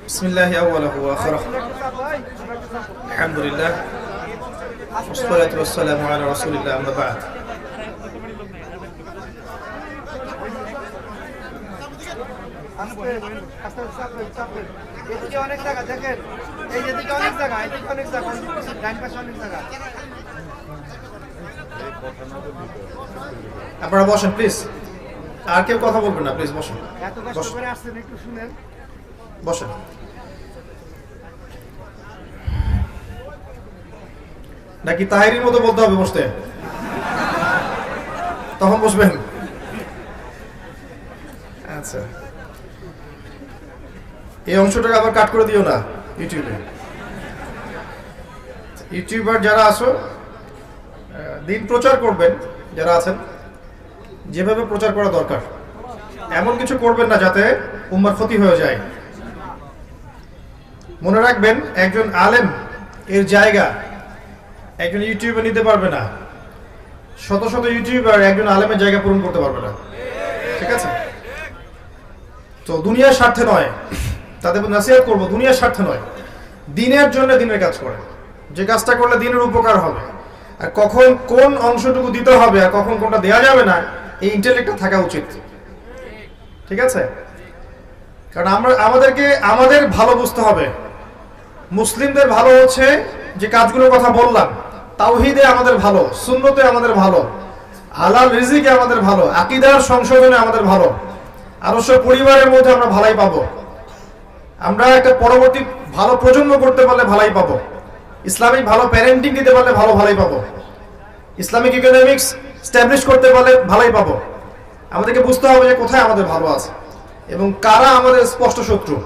বিসমিল্লাহি আউওয়ালাহু ওয়া আখিরাহু আলহামদুলিল্লাহ ওয়াসসালাতু ওয়াসসালামু আলা রাসূলিল্লাহ আম্মা বা'দ। আপনারা বসেন প্লিজ, আর কেউ কথা বলবেন না, প্লিজ বসেন, বসেন। নাকি তাহেরির মতো বলতে হবে বসতে? তখন বসবেন। আচ্ছা, এই অংশটাকে আবার কাট করে দিও না ইউটিউবে। ইউটিউবার যারা আছো, দিন প্রচার করবেন, যারা আছেন যেভাবে প্রচার করা দরকার এমন কিছু করবেন না যাতে উম্মার ক্ষতি হয়ে যায়। মনে রাখবেন, একজন আলেম এর জায়গা একজন ইউটিউবার নিতে পারবে না। শত শত ইউটিউবার একজন আলেমের জায়গা পূরণ করতে পারবে না, ঠিক আছে? তো দুনিয়ার স্বার্থে নয়, তাদের নসিহত করবো, দুনিয়ার স্বার্থে নয়, দিনের জন্য দিনের কাজ করে, যে কাজটা করলে দিনের উপকার হবে। আর কখন কোন অংশটুকু দিতে হবে আর কখন কোনটা দেওয়া যাবে না, এই ইন্টেলেক্টটা থাকা উচিত, ঠিক আছে? কারণ আমাদেরকে আমাদের ভালো বুঝতে হবে। মুসলিমদের ভালো হচ্ছে যে কাজগুলোর কথা বললাম, তাওহীদে আমাদের ভালো, সুন্নতে আমাদের ভালো, হালাল রিজিকে আমাদের ভালো, আকীদার সংশোধনে আমাদের ভালো, আদর্শ পরিবারের মধ্যে আমরা ভালাই পাবো, আমরা একটা পরবর্তী ভালো প্রজন্ম করতে পারলে ভালাই পাবো, ইসলামিক ভালো প্যারেন্টিং দিতে পারলে ভালাই পাবো, ইসলামিক ইকোনমিক্স স্ট্যাবলিশ করতে পারলে ভালাই পাবো। আমাদেরকে বুঝতে হবে যে কোথায় আমাদের ভালো আছে এবং কারা আমাদের স্পষ্ট শত্রু।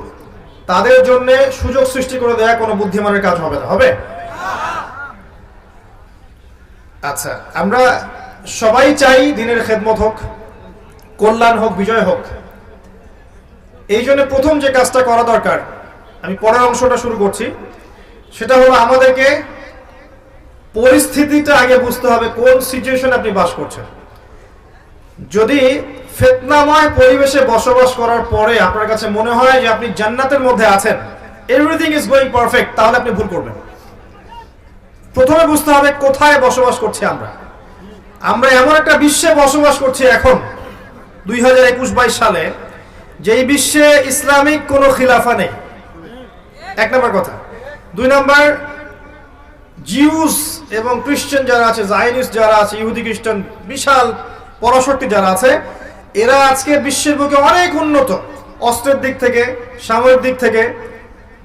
তাদের জন্য সুযোগ সৃষ্টি করে দেয়া কোনো বুদ্ধিমানের কাজ হবে না, হবে? আচ্ছা, আমরা সবাই চাই দিনের খেদমত হোক, কল্যাণ হোক, বিজয় হোক। এই জন্য প্রথম যে কাজটা করা দরকার, আমি পরের অংশটা শুরু করছি, সেটা হলো আমাদেরকে পরিস্থিতিটা আগে বুঝতে হবে, কোন সিচুয়েশন আপনি বাস করছেন। যদি ফিতনাময় পরিবেশে বসবাস করার পরে আপনার কাছে মনে হয় যে আপনি জান্নাতের মধ্যে আছেন, এভরিথিং ইজ গোয়িং পারফেক্ট, তাহলে আপনি ভুল করবেন। প্রথমে বুঝতে হবে কোথায় বসবাস করছি আমরা। আমরা এমন একটা বিশ্বে বসবাস করছি এখন 2021-22 সালে যেই বিশ্বে ইসলামিক কোনো খিলাফা নেই, এক নম্বর কথা। দুই নম্বর, জিউস এবং খ্রিস্টান যারা আছে, জায়নিস্ট যারা আছে, ইহুদি খ্রিস্টান বিশাল পরাশক্তি যারা আছে, এরা আজকে বিশ্বের বুকে অনেক উন্নত, অস্ত্রের দিক থেকে, সামরিক দিক থেকে,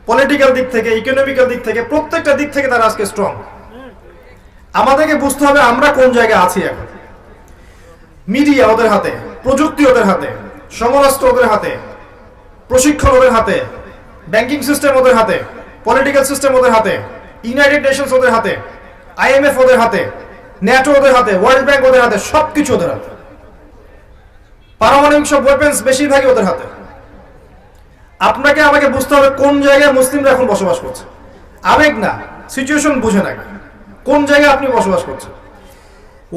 পলিটিক্যাল দিক থেকে, ইকোনমিক্যাল দিক থেকে, প্রত্যেকটা দিক থেকে তারা আজকে স্ট্রং। আমাদেরকে বুঝতে হবে আমরা কোন জায়গায় আছি এখন। মিডিয়া ওদের হাতে, প্রযুক্তি ওদের হাতে, সমরাস্ত্র ওদের হাতে, প্রশিক্ষণ ওদের হাতে, ব্যাংকিং সিস্টেম ওদের হাতে, পলিটিক্যাল সিস্টেম ওদের হাতে, ইউনাইটেড নেশনস ওদের হাতে, IMF ওদের হাতে, ন্যাটো ওদের হাতে, ওয়ার্ল্ড ব্যাংক ওদের হাতে, সবকিছু ওদের হাতে। পারমাণবিক সব ওয়েপন্স বেশিরভাগই ওদের হাতে। আপনাকে আমাকে বুঝতে হবে কোন জায়গায় মুসলিমরা এখন বসবাস করছে। আবেগ না, সিচুয়েশন বুঝে না, কোন জায়গায় আপনি বসবাস করছেন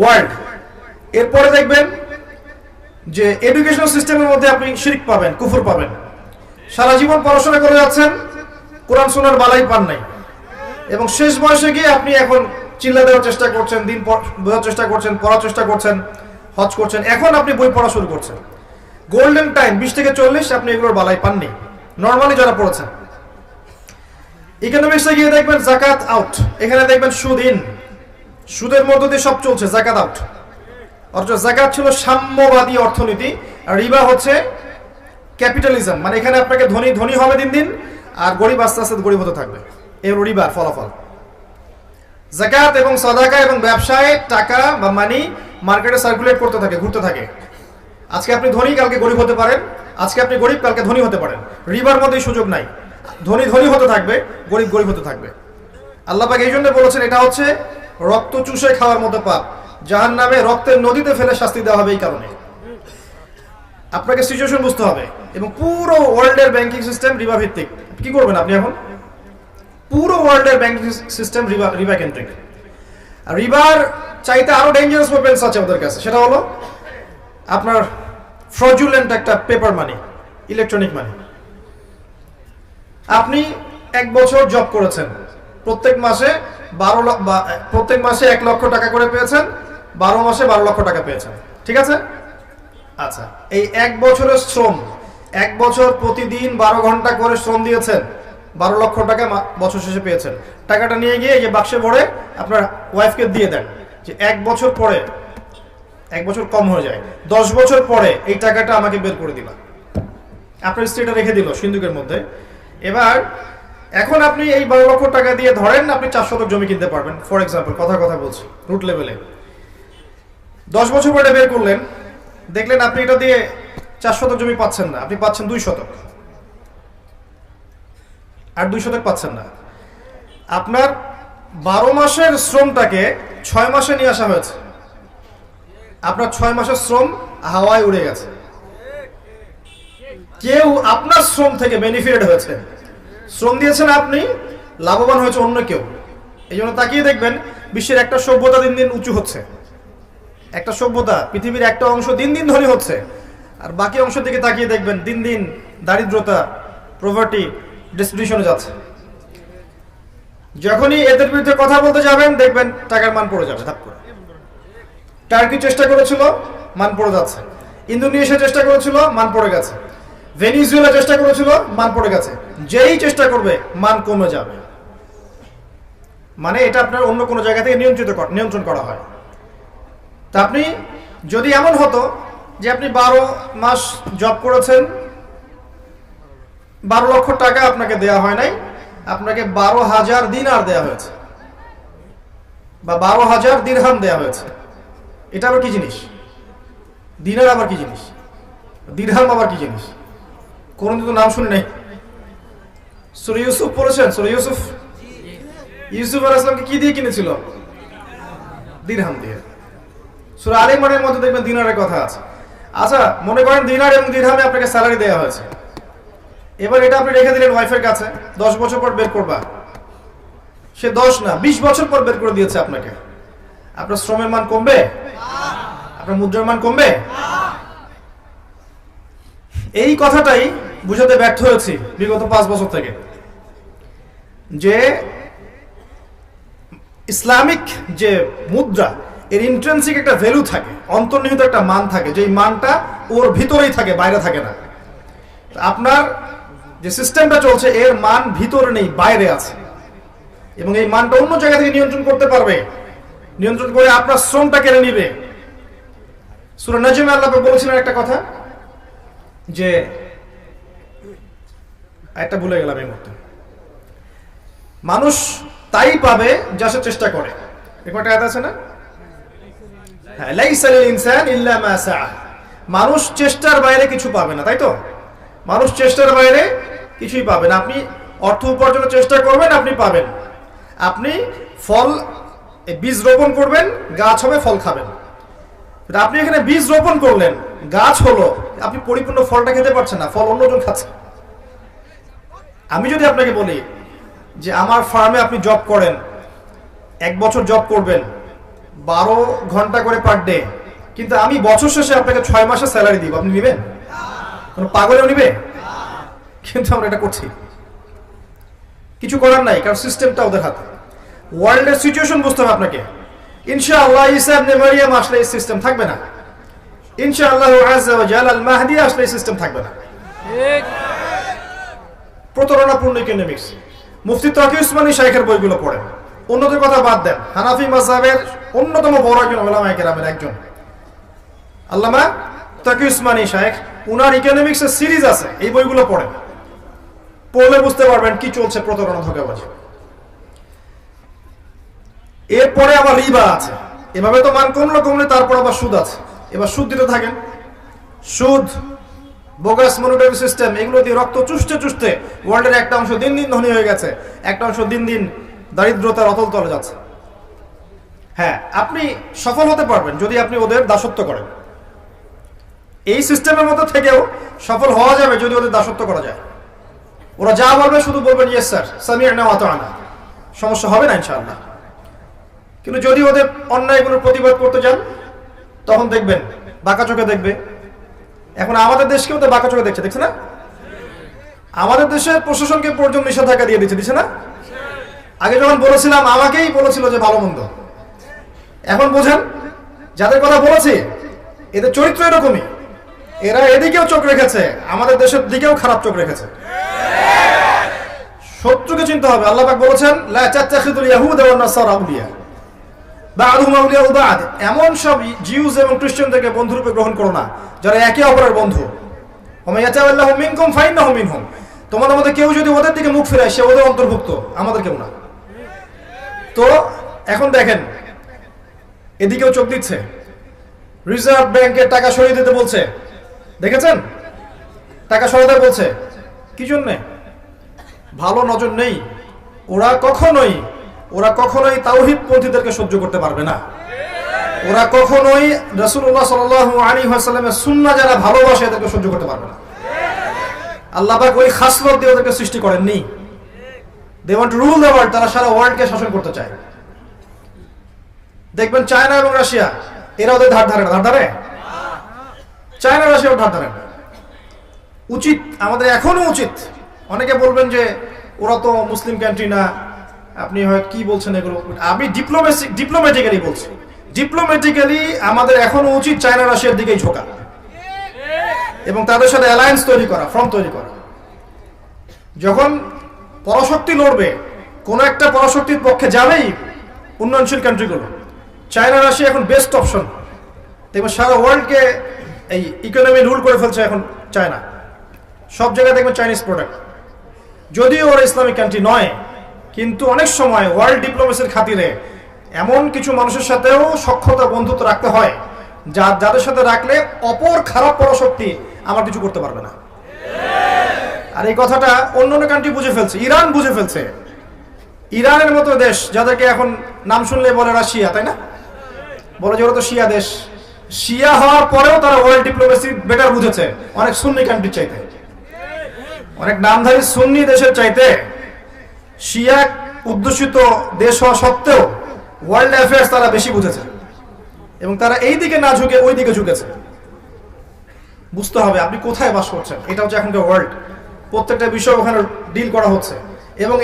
ওয়ার্ল্ড। এরপরে দেখবেন যে এডুকেশনাল সিস্টেমের মধ্যে আপনি শিরক পাবেন, কুফর পাবেন। সারা জীবন পড়াশোনা করে যাচ্ছেন, কোরআন শোনার বালাই পান নাই, এবং শেষ বয়সে গিয়ে আপনি এখন চিল্লা দেওয়ার চেষ্টা করছেন, দিন বোঝার চেষ্টা করছেন, পড়ার চেষ্টা করছেন, হজ করছেন। এখন আপনি বই পড়া শুরু করছেন। গোল্ডেন টাইম 20 থেকে 40 আপনি এগুলোর বালাই পাননি নর্মালি যারা পড়েছেন। ইকোনমিক্সে গিয়ে দেখবেন জাকাত আউট, এখানে দেখবেন সুদ ইন, সুদের মধ্য দিয়ে সব চলছে, জাকাত আউট। অর্থাৎ জাকাত ছিল সাম্যবাদী অর্থনীতি, আর রিবা হচ্ছে ক্যাপিটালিজম, মানে এখানে আপনাকে ধনী ধনী হবে দিন দিন, আর গরিব আস্তে আস্তে গরিব হতে থাকবে। এর রিবার ফলাফল। জাকাত এবং সাদাকা এবং ব্যবসায় টাকা বা মানি মার্কেটে সার্কুলেট করতে থাকে, ঘুরতে থাকে। আজকে আপনি ধনী, কালকে গরিব হতে পারেন, আজকে আপনি গরিব, কালকে ধনী হতে পারেন। রিবার মধ্যে সুযোগ নাই, ধনী ধনী হতে থাকবে, গরিব গরিব হতে থাকবে। আল্লাহ পাক এই জন্য বলেছেন এটা হচ্ছে রক্ত চুষে খাওয়ার মতো পাপ, জাহান্নামে রক্তের নদীতে ফেলে শাস্তি দেওয়া হবে। এই কারণে আপনাকে সিচুয়েশন বুঝতে হবে। এবং পুরো ওয়ার্ল্ডের ব্যাংকিং সিস্টেম রিবা ভিত্তিক। কি করবেন আপনি এখন? পুরো ওয়ার্ল্ডের ব্যাংকিং সিস্টেম রিবা কেন্দ্রিক। আর রিবার চাইতে আরো ডেঞ্জারাস ওয়েপন্স আছে ওদের কাছে, সেটা হলো আপনার ফ্রডুলেন্ট একটা পেপার মানি, ইলেকট্রনিক মানি। আপনি 1 বছর জব করেছেন, প্রত্যেক মাসে 1 লক্ষ টাকা করে পেয়েছেন, 12 মাসে 12 লক্ষ টাকা পেয়েছেন, ঠিক আছে? আচ্ছা, এই 1 বছরের শ্রম, 1 বছর প্রতিদিন 12 ঘন্টা করে শ্রম দিয়েছেন, 12 লক্ষ টাকা বছর শেষে পেয়েছেন। টাকাটা নিয়ে গিয়ে যে বাক্সে ভরে আপনার ওয়াইফকে দিয়ে দেন, যে 1 বছর পরে, 1 বছর কম হয়ে যায়, 10 বছর পরে এই টাকাটা আমাকে বের করে দিবা। আপনার স্ত্রীটা রেখে দিল সিন্ধুকের মধ্যে। এবার এখন আপনি এই 12 লক্ষ টাকা দিয়ে ধরেন আপনি 4 শতক জমি কিনতে পারবেন, ফর এক্সাম্পল, কথা বলছি রুট লেভেলে। 10 বছর পরে বের করলেন, দেখলেন আপনি এটা দিয়ে 4 শতক জমি পাচ্ছেন না, আপনি পাচ্ছেন 2 শতক, আর 2 শতক পাচ্ছেন না। আপনার 12 মাসের শ্রমটাকে 6 মাসে নিয়ে আসা হয়েছে। আপনার 6 মাসের শ্রম হাওয়ায় উড়ে গেছে। কেউ আপনার শ্রম থেকে বেনিফিটেড হয়েছে, শ্রম দিয়েছেন আপনি, লাভবান হয়েছে অন্য কেউ। এই জন্য তাকিয়ে দেখবেন বিশ্বের একটা সভ্যতা দিন দিন উঁচু হচ্ছে, একটা সভ্যতা, পৃথিবীর একটা অংশ দিন দিন ধনী হচ্ছে, আর বাকি অংশ থেকে তাকিয়ে দেখবেন দিন দিন দারিদ্রতা, প্রভার্টি, ডিস্ট্রিবিউশনে যাচ্ছে। যখনই এদের বিরুদ্ধে কথা বলতে যাবেন দেখবেন টাকার মান পড়ে যাবে ধাপ করে। টার্কি চেষ্টা করেছিল, মান পড়ে যাচ্ছে। ইন্দোনেশিয়া চেষ্টা করেছিল, মান পড়ে গেছে। ভেনিজুয়েলা চেষ্টা করেছিল, মান পড়ে গেছে। যেই চেষ্টা করবে মান কমে যাবে। মানে এটা আপনার অন্য কোনো জায়গা থেকে নিয়ন্ত্রণ করা হয়। তা আপনি যদি এমন হতো যে আপনি 12 মাস জব করেছেন, 12 লক্ষ টাকা আপনাকে দেয়া হয় নাই, আপনাকে 12,000 দিনার দেয়া হয়েছে, বা 12,000 দিরহাম দেয়া হয়েছে। এটা আবার কি জিনিস? দিনার আবার কি জিনিস? দিরহাম আবার কি জিনিস? কোনদিন তো নাম শুনি নাই। সূরা ইউসুফ পড়েছেন? সূরা ইউসুফ আলাইহিস সালামকে কি দিয়ে কিনেছিল? দিরহাম দিয়ে। সূরা আলে ইমরানের মধ্যে দেখবেন দিনারের কথা আছে। আচ্ছা, মনে করেন দিনার এবং দিরহামে আপনাকে স্যালারি দেওয়া হয়েছে। এবার এটা আপনি রেখে দিলেন ওয়াইফের কাছে, 10 বছর পর বের করবা। সে 10 না 20 বছর পর বের করে দিয়েছে আপনাকে। আপনার শ্রমের মান কমবে? আপনার মুদ্রার মান কমবে? এই কথাটাই বুঝাতে ব্যর্থ হয়েছি বিগত 5 বছর থেকে, যে ইসলামিক যে মুদ্রা, এর ইন্ট্রিনসিক একটা ভ্যালু থাকে, অন্তর্নিহিত একটা মান থাকে, যেই মানটা ওর ভিতরেই থাকে, বাইরে থাকে না। আপনার যে সিস্টেমটা চলছে এর মান ভিতরে নেই, বাইরে আছে, এবং এই মানটা অন্য জায়গা থেকে নিয়ন্ত্রণ করতে পারবে, নিয়ন্ত্রণ করে আপনার শ্রমটা কেড়ে নিবে। সূরা নাজমে আল্লাহ পাক বলেছিলেন একটা কথা, যে একটা ভুলে গেলাম এই মুহূর্তে, মানুষ তাই পাবে যা সে চেষ্টা করে। এরকম একটা কথা আছে না? হ্যাঁ, লাইসা লিল ইনসান ইল্লা মা সাআ। মানুষ চেষ্টার বাইরে কিছু পাবে না, তাই তো? মানুষ চেষ্টার বাইরে কিছুই পাবে না। আপনি অর্থ উপার্জনের চেষ্টা করবেন, আপনি পাবেন। আপনি ফল, বীজ রোপণ করবেন, গাছ হবে, ফল খাবেন। আপনি এখানে বীজ রোপণ করলেন, গাছ হলো, আপনি পরিপূর্ণ ফলটা খেতে পারছেন না, ফল অন্যজন খাচ্ছে। আমি যদি আপনাকে বলি যে আমার ফার্মে আপনি জব করেন, 1 বছর জব করবেন, 12 ঘন্টা করে পার ডে, কিন্তু আমি বছর শেষে আপনাকে 6 মাসের স্যালারি দিব, আপনি নেবেন? কোনো পাগলেও নিবে? কিন্তু আমরা এটা করছি, কিছু করার নাই, কারণ সিস্টেমটা ওদের হাতে। ওয়ার্ল্ডের সিচুয়েশন বুঝতে হবে আপনাকে। ইনশাআল্লাহ ঈসা ইবনে মারইয়াম আসলে এই সিস্টেম থাকবে না, ইনশাআল্লাহ আযজা ওয়া জাল আল মাহদি আসলে এই সিস্টেম থাকবে না। ঠিক, প্রতারণাপূর্ণ ইকোনমিক্স। মুফতি তাকি উসমানী শাইখের বইগুলো পড়েন, অন্যদের কথা বাদ দেন। হানাফি মাযহাবের অন্যতম বড় একজন উলামায়ে কেরামের একজন আল্লামা তাকি উসমানী শাইখ, উনার ইকোনমিক্সের সিরিজ আছে, এই বইগুলো পড়েন, পড়লে বুঝতে পারবেন কি চলছে প্রতারণা, ধোঁকাবাজি। এরপরে আবার রিবা আছে, এভাবে তো মান কমলে তারপর আবার সুদ আছে। এবার সুদ দিতে থাকেন, সুদ, বোগাস মনিটরি সিস্টেম, এগুলো দিয়ে রক্ত চুষতে চুষতে ওয়ার্ল্ডের একটা অংশ দিন দিন ধনী হয়ে গেছে, একটা অংশ দিন দিন দারিদ্রতার অতল তলে যাচ্ছে। হ্যাঁ, আপনি সফল হতে পারবেন যদি আপনি ওদের দাসত্ব করেন। এই সিস্টেমের মধ্যে থেকেও সফল হওয়া যাবে যদি ওদের দাসত্ব করা যায়। ওরা যা বলবে শুধু বলবেন ইয়েস স্যার, সামি'না ওয়া আতা'না, সমস্যা হবে না ইনশাআল্লাহ। কিন্তু যদি ওদের অন্যায়গুলোর প্রতিবাদ করতে যান, তখন দেখবেন বাঁকা চোখে দেখবে। এখন আমাদের দেশকেও তো বাঁকা চোখে দেখছে না? আমাদের দেশের প্রশাসনকে পর্যন্ত নিষেধাজ্ঞা দিয়ে দিচ্ছে না? আগে যখন বলেছিলাম আমাকেই বলেছিল যে ভালো মন্দ, এখন বোঝেন যাদের কথা বলেছি এদের চরিত্র এরকমই, এরা এদিকেও চোখ রেখেছে, আমাদের দেশের দিকেও খারাপ চোখ রেখেছে। শত্রুকে চিনতে হবে। আল্লাহ পাক বলেছেন লা তাত্তাখিযুল ইয়াহুদা ওয়ান নাসারা আউলিয়া বা'দুহুম আউলিয়াউ বা'দ, এমন সব জিউস এবং খ্রিস্টানদেরকে বন্ধুরূপে গ্রহণ করো না যারা একে অপরের বন্ধু। ওয়া মান ইয়াতাওয়াল্লাহু মিনকুম ফাইন্নাহু মিনহুম, তোমাদের মধ্যে কেউ যদি ওদের দিকে মুখ ফেরায় সে ওদের অন্তর্ভুক্ত, আমাদের কেউ না। তো এখন দেখেন এদিকেও চোখ দিচ্ছে, রিজার্ভ ব্যাংকের টাকা সরিয়ে দিতে বলছে, দেখেছেন? টাকা সরাতে বলছে, কি জন্যে? ভালো নজর নেই। ওরা কখনোই তাওহীদ পন্থীদেরকে সহ্য করতে পারবে না। ওরা কখনোই রাসূলুল্লাহ সাল্লাল্লাহু আলাইহি ওয়াসাল্লামের সুন্নাহ যারা ভালোবাসে এদেরকে সহ্য করতে পারবে না। আল্লাহ পাক ওই খাসলত দিয়ে ওদেরকে সৃষ্টি করেননি। They want to rule the world, তারা সারা ওয়ার্ল্ডকে শাসন করতে চায়। দেখবেন চায়না এবং রাশিয়া, এরা ওদের ধার ধারে চায়না রাশিয়াও ধার ধারে। উচিত, আমাদের এখনো উচিত। অনেকে বলবেন যে ওরা তো মুসলিম কান্ট্রি না, আপনি হয়তো কি বলছেন এগুলো। আমি ডিপ্লোম্যাটিক্যালি বলছি, ডিপ্লোম্যাটিক্যালি আমাদের এখনো উচিত চায়না রাশিয়ার দিকেই ঝোঁকা এবং তাদের সাথে অ্যালায়েন্স তৈরি করা, ফ্রন্ট তৈরি করা। যখন পরাশক্তি লড়বে, কোন একটা পরাশক্তির পক্ষে যাবেই উন্নয়নশীল কান্ট্রিগুলো। চায়না রাশিয়া এখন বেস্ট অপশন। দেখবেন সারা ওয়ার্ল্ডকে এই ইকোনমি রুল করে ফেলছে এখন চায়না। সব জায়গায় দেখবেন চাইনিজ প্রোডাক্ট, যদিও ওরা ইসলামিক কান্ট্রি নয়, কিন্তু অনেক সময় ওয়ার্ল্ড ডিপ্লোমেসির খাতিরে এমন কিছু মানুষের সাথেও সখ্যতা, বন্ধুত্ব রাখতে হয় যাদের সাথে রাখলে অপর খারাপ পরাশক্তি আমার কিছু করতে পারবে না। আর এই কথাটা অন্য কান্ট্রি বুঝে ফেলছে, ইরান বুঝে ফেলছে। ইরানের মতো দেশ যাদেরকে এখন নাম শুনলে বলে রাশিয়া, তাই না? বলে যে ওরা তো শিয়া দেশ। শিয়া হওয়ার পরেও তারা ওয়ার্ল্ড ডিপ্লোমেসি বেটার বুঝেছে অনেক সুন্নি কান্ট্রির চাইতে, অনেক নামধারী সুন্নি দেশের চাইতে। শিয়া উদ্দেশিত দেশ হওয়া সত্ত্বেও ওয়ার্ল্ড অ্যাফেয়ার্স তারা বেশি বুঝেছে এবং তারা এই দিকে না ঝুঁকে ওই দিকে ঝুঁকেছে। বুঝতে হবে আপনি কোথায় বাস করছেন। এটা হচ্ছে এখনকার ওয়ার্ল্ড, প্রত্যেকটা বিষয় ওখানে ডিল করা হচ্ছে এবং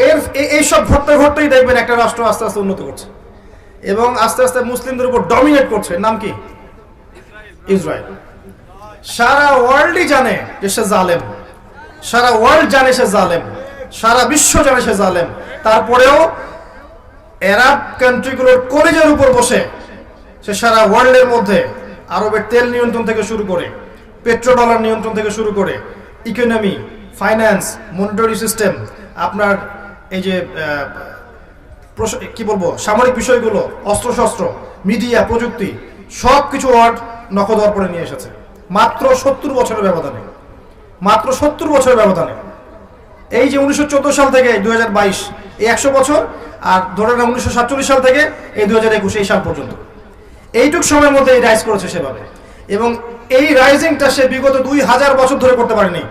এইসব ঘটতেই দেখবেন একটা রাষ্ট্র আস্তে আস্তে উন্নত করছে। এবং আস্তে আস্তে মুসলিমদের উপর ডমিনেট করছে। নাম কি? ইসরায়েল। সারা ওয়ার্ল্ডই জানে যে সে জালেম, সারা ওয়ার্ল্ড জানে সে জালেম, সারা বিশ্ব জানে সে জালেম। তারপরেও আরব কান্ট্রিগুলোর কলেজের উপর বসে সে সারা ওয়ার্ল্ডের মধ্যে আরবের তেল নিয়ন্ত্রণ থেকে শুরু করে, পেট্রো ডলার নিয়ন্ত্রণ থেকে শুরু করে, ইকোনমি, ফাইন্যান্স, মনিটারি সিস্টেম, আপনার এই যে কি বলবো সামরিক বিষয়গুলো, অস্ত্রশস্ত্র, মিডিয়া, প্রযুক্তি, সব কিছু ওয়ার্ড নখদর করে নিয়ে এসেছে মাত্র 70 বছরের ব্যবধানে। মাত্র 70 বছরের ব্যবধানে। এই যে 1914 সাল থেকে 2022, এই 100 বছর, আর ধরে না 1947 সাল থেকে এই 2021 এই সাল পর্যন্ত, এইটুক সময়ের মধ্যে এই রাইজ করেছে সেভাবে। এবং এই রাইজিংটা সে বিগত 2000 বছর ধরে করতে পারেনি।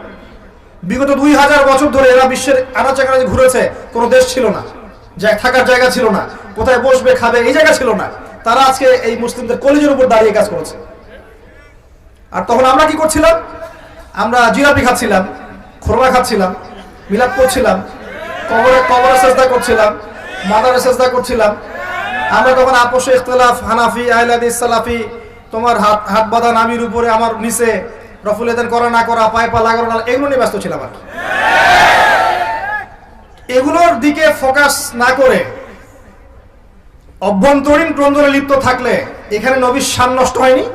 বিগত 2000 বছর ধরে এরা বিশ্বের আনাচে কানাচে ঘুরেছে, কোনো দেশ ছিল না, থাকার জায়গা ছিল না, কোথায় বসবে খাবে এই জায়গা ছিল না। তারা আজকে এই মুসলিমদের কলেজের উপর দাঁড়িয়ে কাজ করেছে। আর তখন আমরা কি করছিলাম? আমরা জিলাপি খাচ্ছিলাম, খোরমা খাচ্ছিলাম, মিলাদ করছিলাম, কবরে সেজদা করছিলাম, মাদারে সেজদা করছিলাম। আমরা তখন আপোষে ইখতিলাফ, হানাফি, আহলে হাদিস, সালাফি, তোমার হাত বাঁধা নামির উপরে আমার নিচে, রফুল এদান করা না করা, পায়ে পা লাগানো না, এগুলো নিয়ে ব্যস্ত ছিলাম। আর এগুলোর দিকে ফোকাস না করে অভ্যন্তরীণ ক্রন্দনে লিপ্ত থাকলে এখানে নবীর শান নষ্ট হয়নি?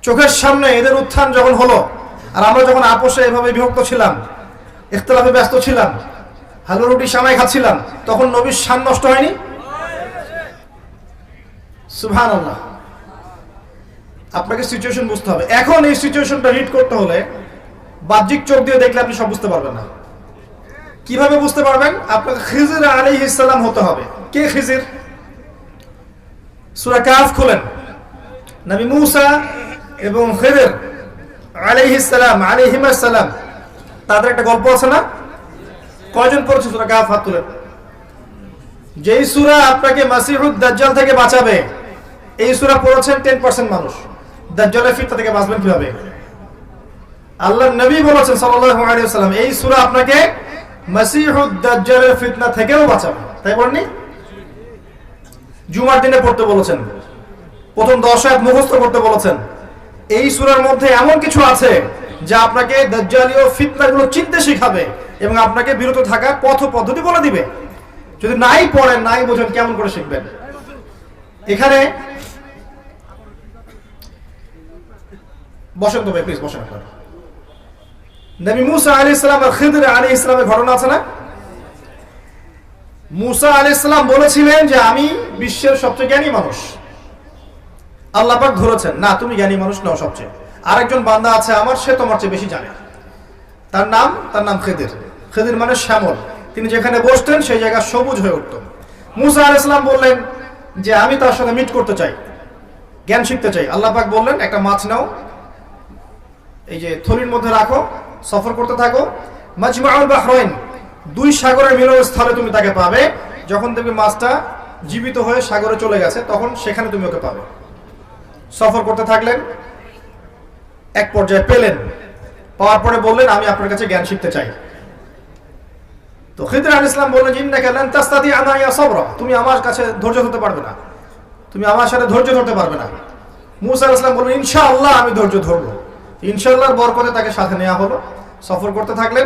চোখের সামনে এদের উত্থান যখন হলো, আর আমরা যখন আপোষে এভাবে বিভক্ত ছিলাম, ইখতিলাফে ব্যস্ত ছিলাম, হালুয়া রুটি সামাই খাচ্ছিলাম, তখন নবীর শান নষ্ট হয়নি? সুবহানাল্লাহ। আপনাকে সিচুয়েশন বুঝতে হবে। এখন এই সিচুয়েশনটা রিড করতে হলে বাহ্যিক চোখ দিয়ে দেখলে আপনি সব বুঝতে পারবেন না। কিভাবে বুঝতে পারবেন? আপনাকে খিজির আলাইহিস সালাম হতে হবে। কে খিজির? সূরা কাহফ খুলেন। নবী মুসা এবং খিজির আলাইহিস সালাম, তাদের একটা গল্প আছে না? কয়জন পড়েছে সূরা কাহফ? হাত তুলেন। যেই সূরা আপনাকে মাসিহুদ দাজ্জাল থেকে বাঁচাবে, এই সূরা পড়েছেন 10% মানুষ। দাজ্জালের ফিতনা থেকে বাঁচবেন কিভাবে? আল্লাহর নবী বলেছেন সাল্লাল্লাহু আলাইহি ওয়াসাল্লাম, এই সূরা আপনাকে মাসিহুদ দাজ্জালের ফিতনা থেকেও বাঁচাবে। তাই বলেননি? জুমার দিনে পড়তে বলেছেন, প্রথম 10 আয়াত মুখস্থ করতে বলেছেন। এই সূরার মধ্যে এমন কিছু আছে যা আপনাকে দাজ্জালীয় ফিতনাগুলো চিনতে শেখাবে এবং আপনাকে বিরত থাকার পথ পদ্ধতি বলে দিবে। যদি নাই পড়েন, নাই বোঝেন, কেমন করে শিখবেন? এখানে বসেন তো ভাই, প্লিজ বসেন। আপনারা নবী মুসা আলাইহিস সালাম আর খিজির আলাইহিস সালামের ঘটনা আছে না? মুসা আলাইহিস সালাম বলেছিলেন যে আমি বিশ্বের সবচেয়ে জ্ঞানী মানুষ। আল্লাহ পাক ধরেছেন, না তুমি জ্ঞানী মানুষ নও সবচেয়ে, আরেকজন বান্দা আছে আমার, সে তোমার চেয়ে বেশি জানে। তার নাম খিজির। খিজির মানে শ্যামল। তিনি যেখানে বসতেন সেই জায়গা সবুজ হয়ে উঠত। মুসা আলাইহিস সালাম বললেন যে আমি তার সাথে মিট করতে চাই, জ্ঞান শিখতে চাই। আল্লাহ পাক বললেন একটা মাছ নাও, এই যে থলির মধ্যে রাখো, সফর করতে থাকো। মাজমাউল বাহরাইন, দুই সাগরের মিলনস্থলে তুমি তাকে পাবে। যখন দেখবে মাছটা জীবিত হয়ে সাগরে চলে গেছে, তখন সেখানে তুমি ওকে পাবে। সফর করতে থাকলেন, এক পর্যায়ে পেলেন। পাওয়ার পরে বললেন আমি আপনার কাছে জ্ঞান শিখতে চাই। তো খিজির আলাইহিস সালাম বললেন ইন্নাকা লান তাসতাতিআ মাইয়া সাবরা, তুমি আমার কাছে ধৈর্য ধরতে পারবে না, তুমি আমার সাথে ধৈর্য ধরতে পারবে না। মুসা আলাইহিস সালাম বললেন ইনশাআল্লাহ আমি ধৈর্য ধরবো। ইনশাআল্লাহর বরকতে তাকে সাথে নেওয়া হলো। সফর করতে থাকলেন।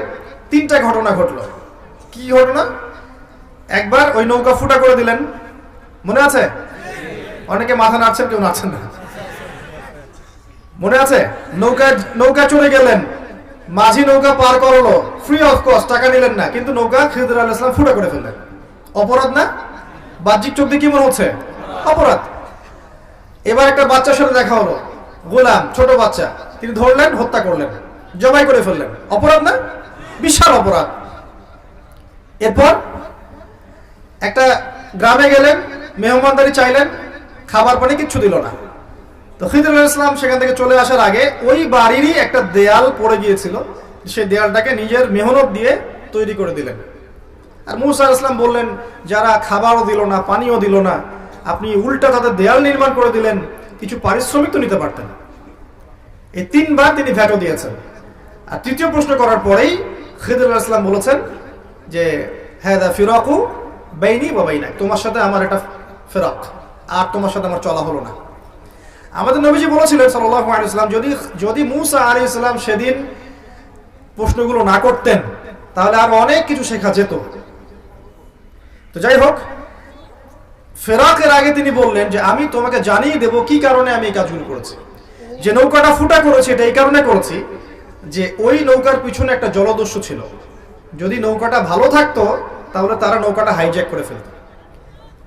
3টা ঘটনা ঘটলো। কি ঘটনা? একবার ওই নৌকা ফুটা করে দিলেন, মনে আছে? অনেকে মাথা নাড়ছেন, কেউ নাড়ছেন না। মনে আছে? নৌকা চলে গেলেন, মাঝি নৌকা পার করলো, ফ্রি অফ কস্ট, টাকা নিলেন না, কিন্তু নৌকা খিজির আলাইহিস সালাম ফুটা করে ফেললেন। অপরাধ না? বাহ্যিক চোখ দিয়ে কি মনে হচ্ছে? অপরাধ। এবার একটা বাচ্চার সাথে দেখা হলো, গোলাম, ছোট বাচ্চা, তিনি ধরলেন, হত্যা করলেন, জবাই করে ফেললেন। অপরাধ না? বিশাল অপরাধ। এরপর একটা গ্রামে গেলেন, মেহমানদারি চাইলেন, খাবার পানি কিচ্ছু দিল না। তো খিজির আলাইহিস সালাম সেখান থেকে চলে আসার আগে ওই বাড়িরই একটা দেয়াল পড়ে গিয়েছিল, সেই দেয়ালটাকে নিজের মেহনত দিয়ে তৈরি করে দিলেন। আর মুসা আলাইহিস সালাম বললেন যারা খাবারও দিল না, পানিও দিল না, আপনি উল্টা তাদের দেয়াল নির্মাণ করে দিলেন, কিছু পারিশ্রমিক তো নিতে পারতেন। এই 3বার তিনি ভ্যাটও দিয়েছেন। আর তৃতীয় প্রশ্ন করার পরেই খিজির আলাইহিস সালাম বলেছেন যে হাদা ফিরাকু বাইনি ওয়া বাইনাক, তোমার সাথে আমার এটা ফিরাক, আর তোমার সাথে আমার চলা হলো না। আমাদের নবীজি বলেছিলেন সাল্লাল্লাহু আলাইহি ওয়াসাল্লাম, যদি মূসা আলাইহিস সালাম সেদিন প্রশ্নগুলো না করতেন তাহলে আর অনেক কিছু শেখা যেত। তো যাই হোক, ফেরাকের আগে তিনি বললেন যে আমি তোমাকে জানিয়ে দেব কি কারণে আমি এই কাজগুলো করেছি। যে নৌকাটা ফুটা করেছি এটা এই কারণে করেছি যে ওই নৌকার পিছনে একটা জলদস্যু ছিল। যদি নৌকাটা ভালো থাকতো তাহলে তারা নৌকাটা হাইজ্যাক করে ফেলত।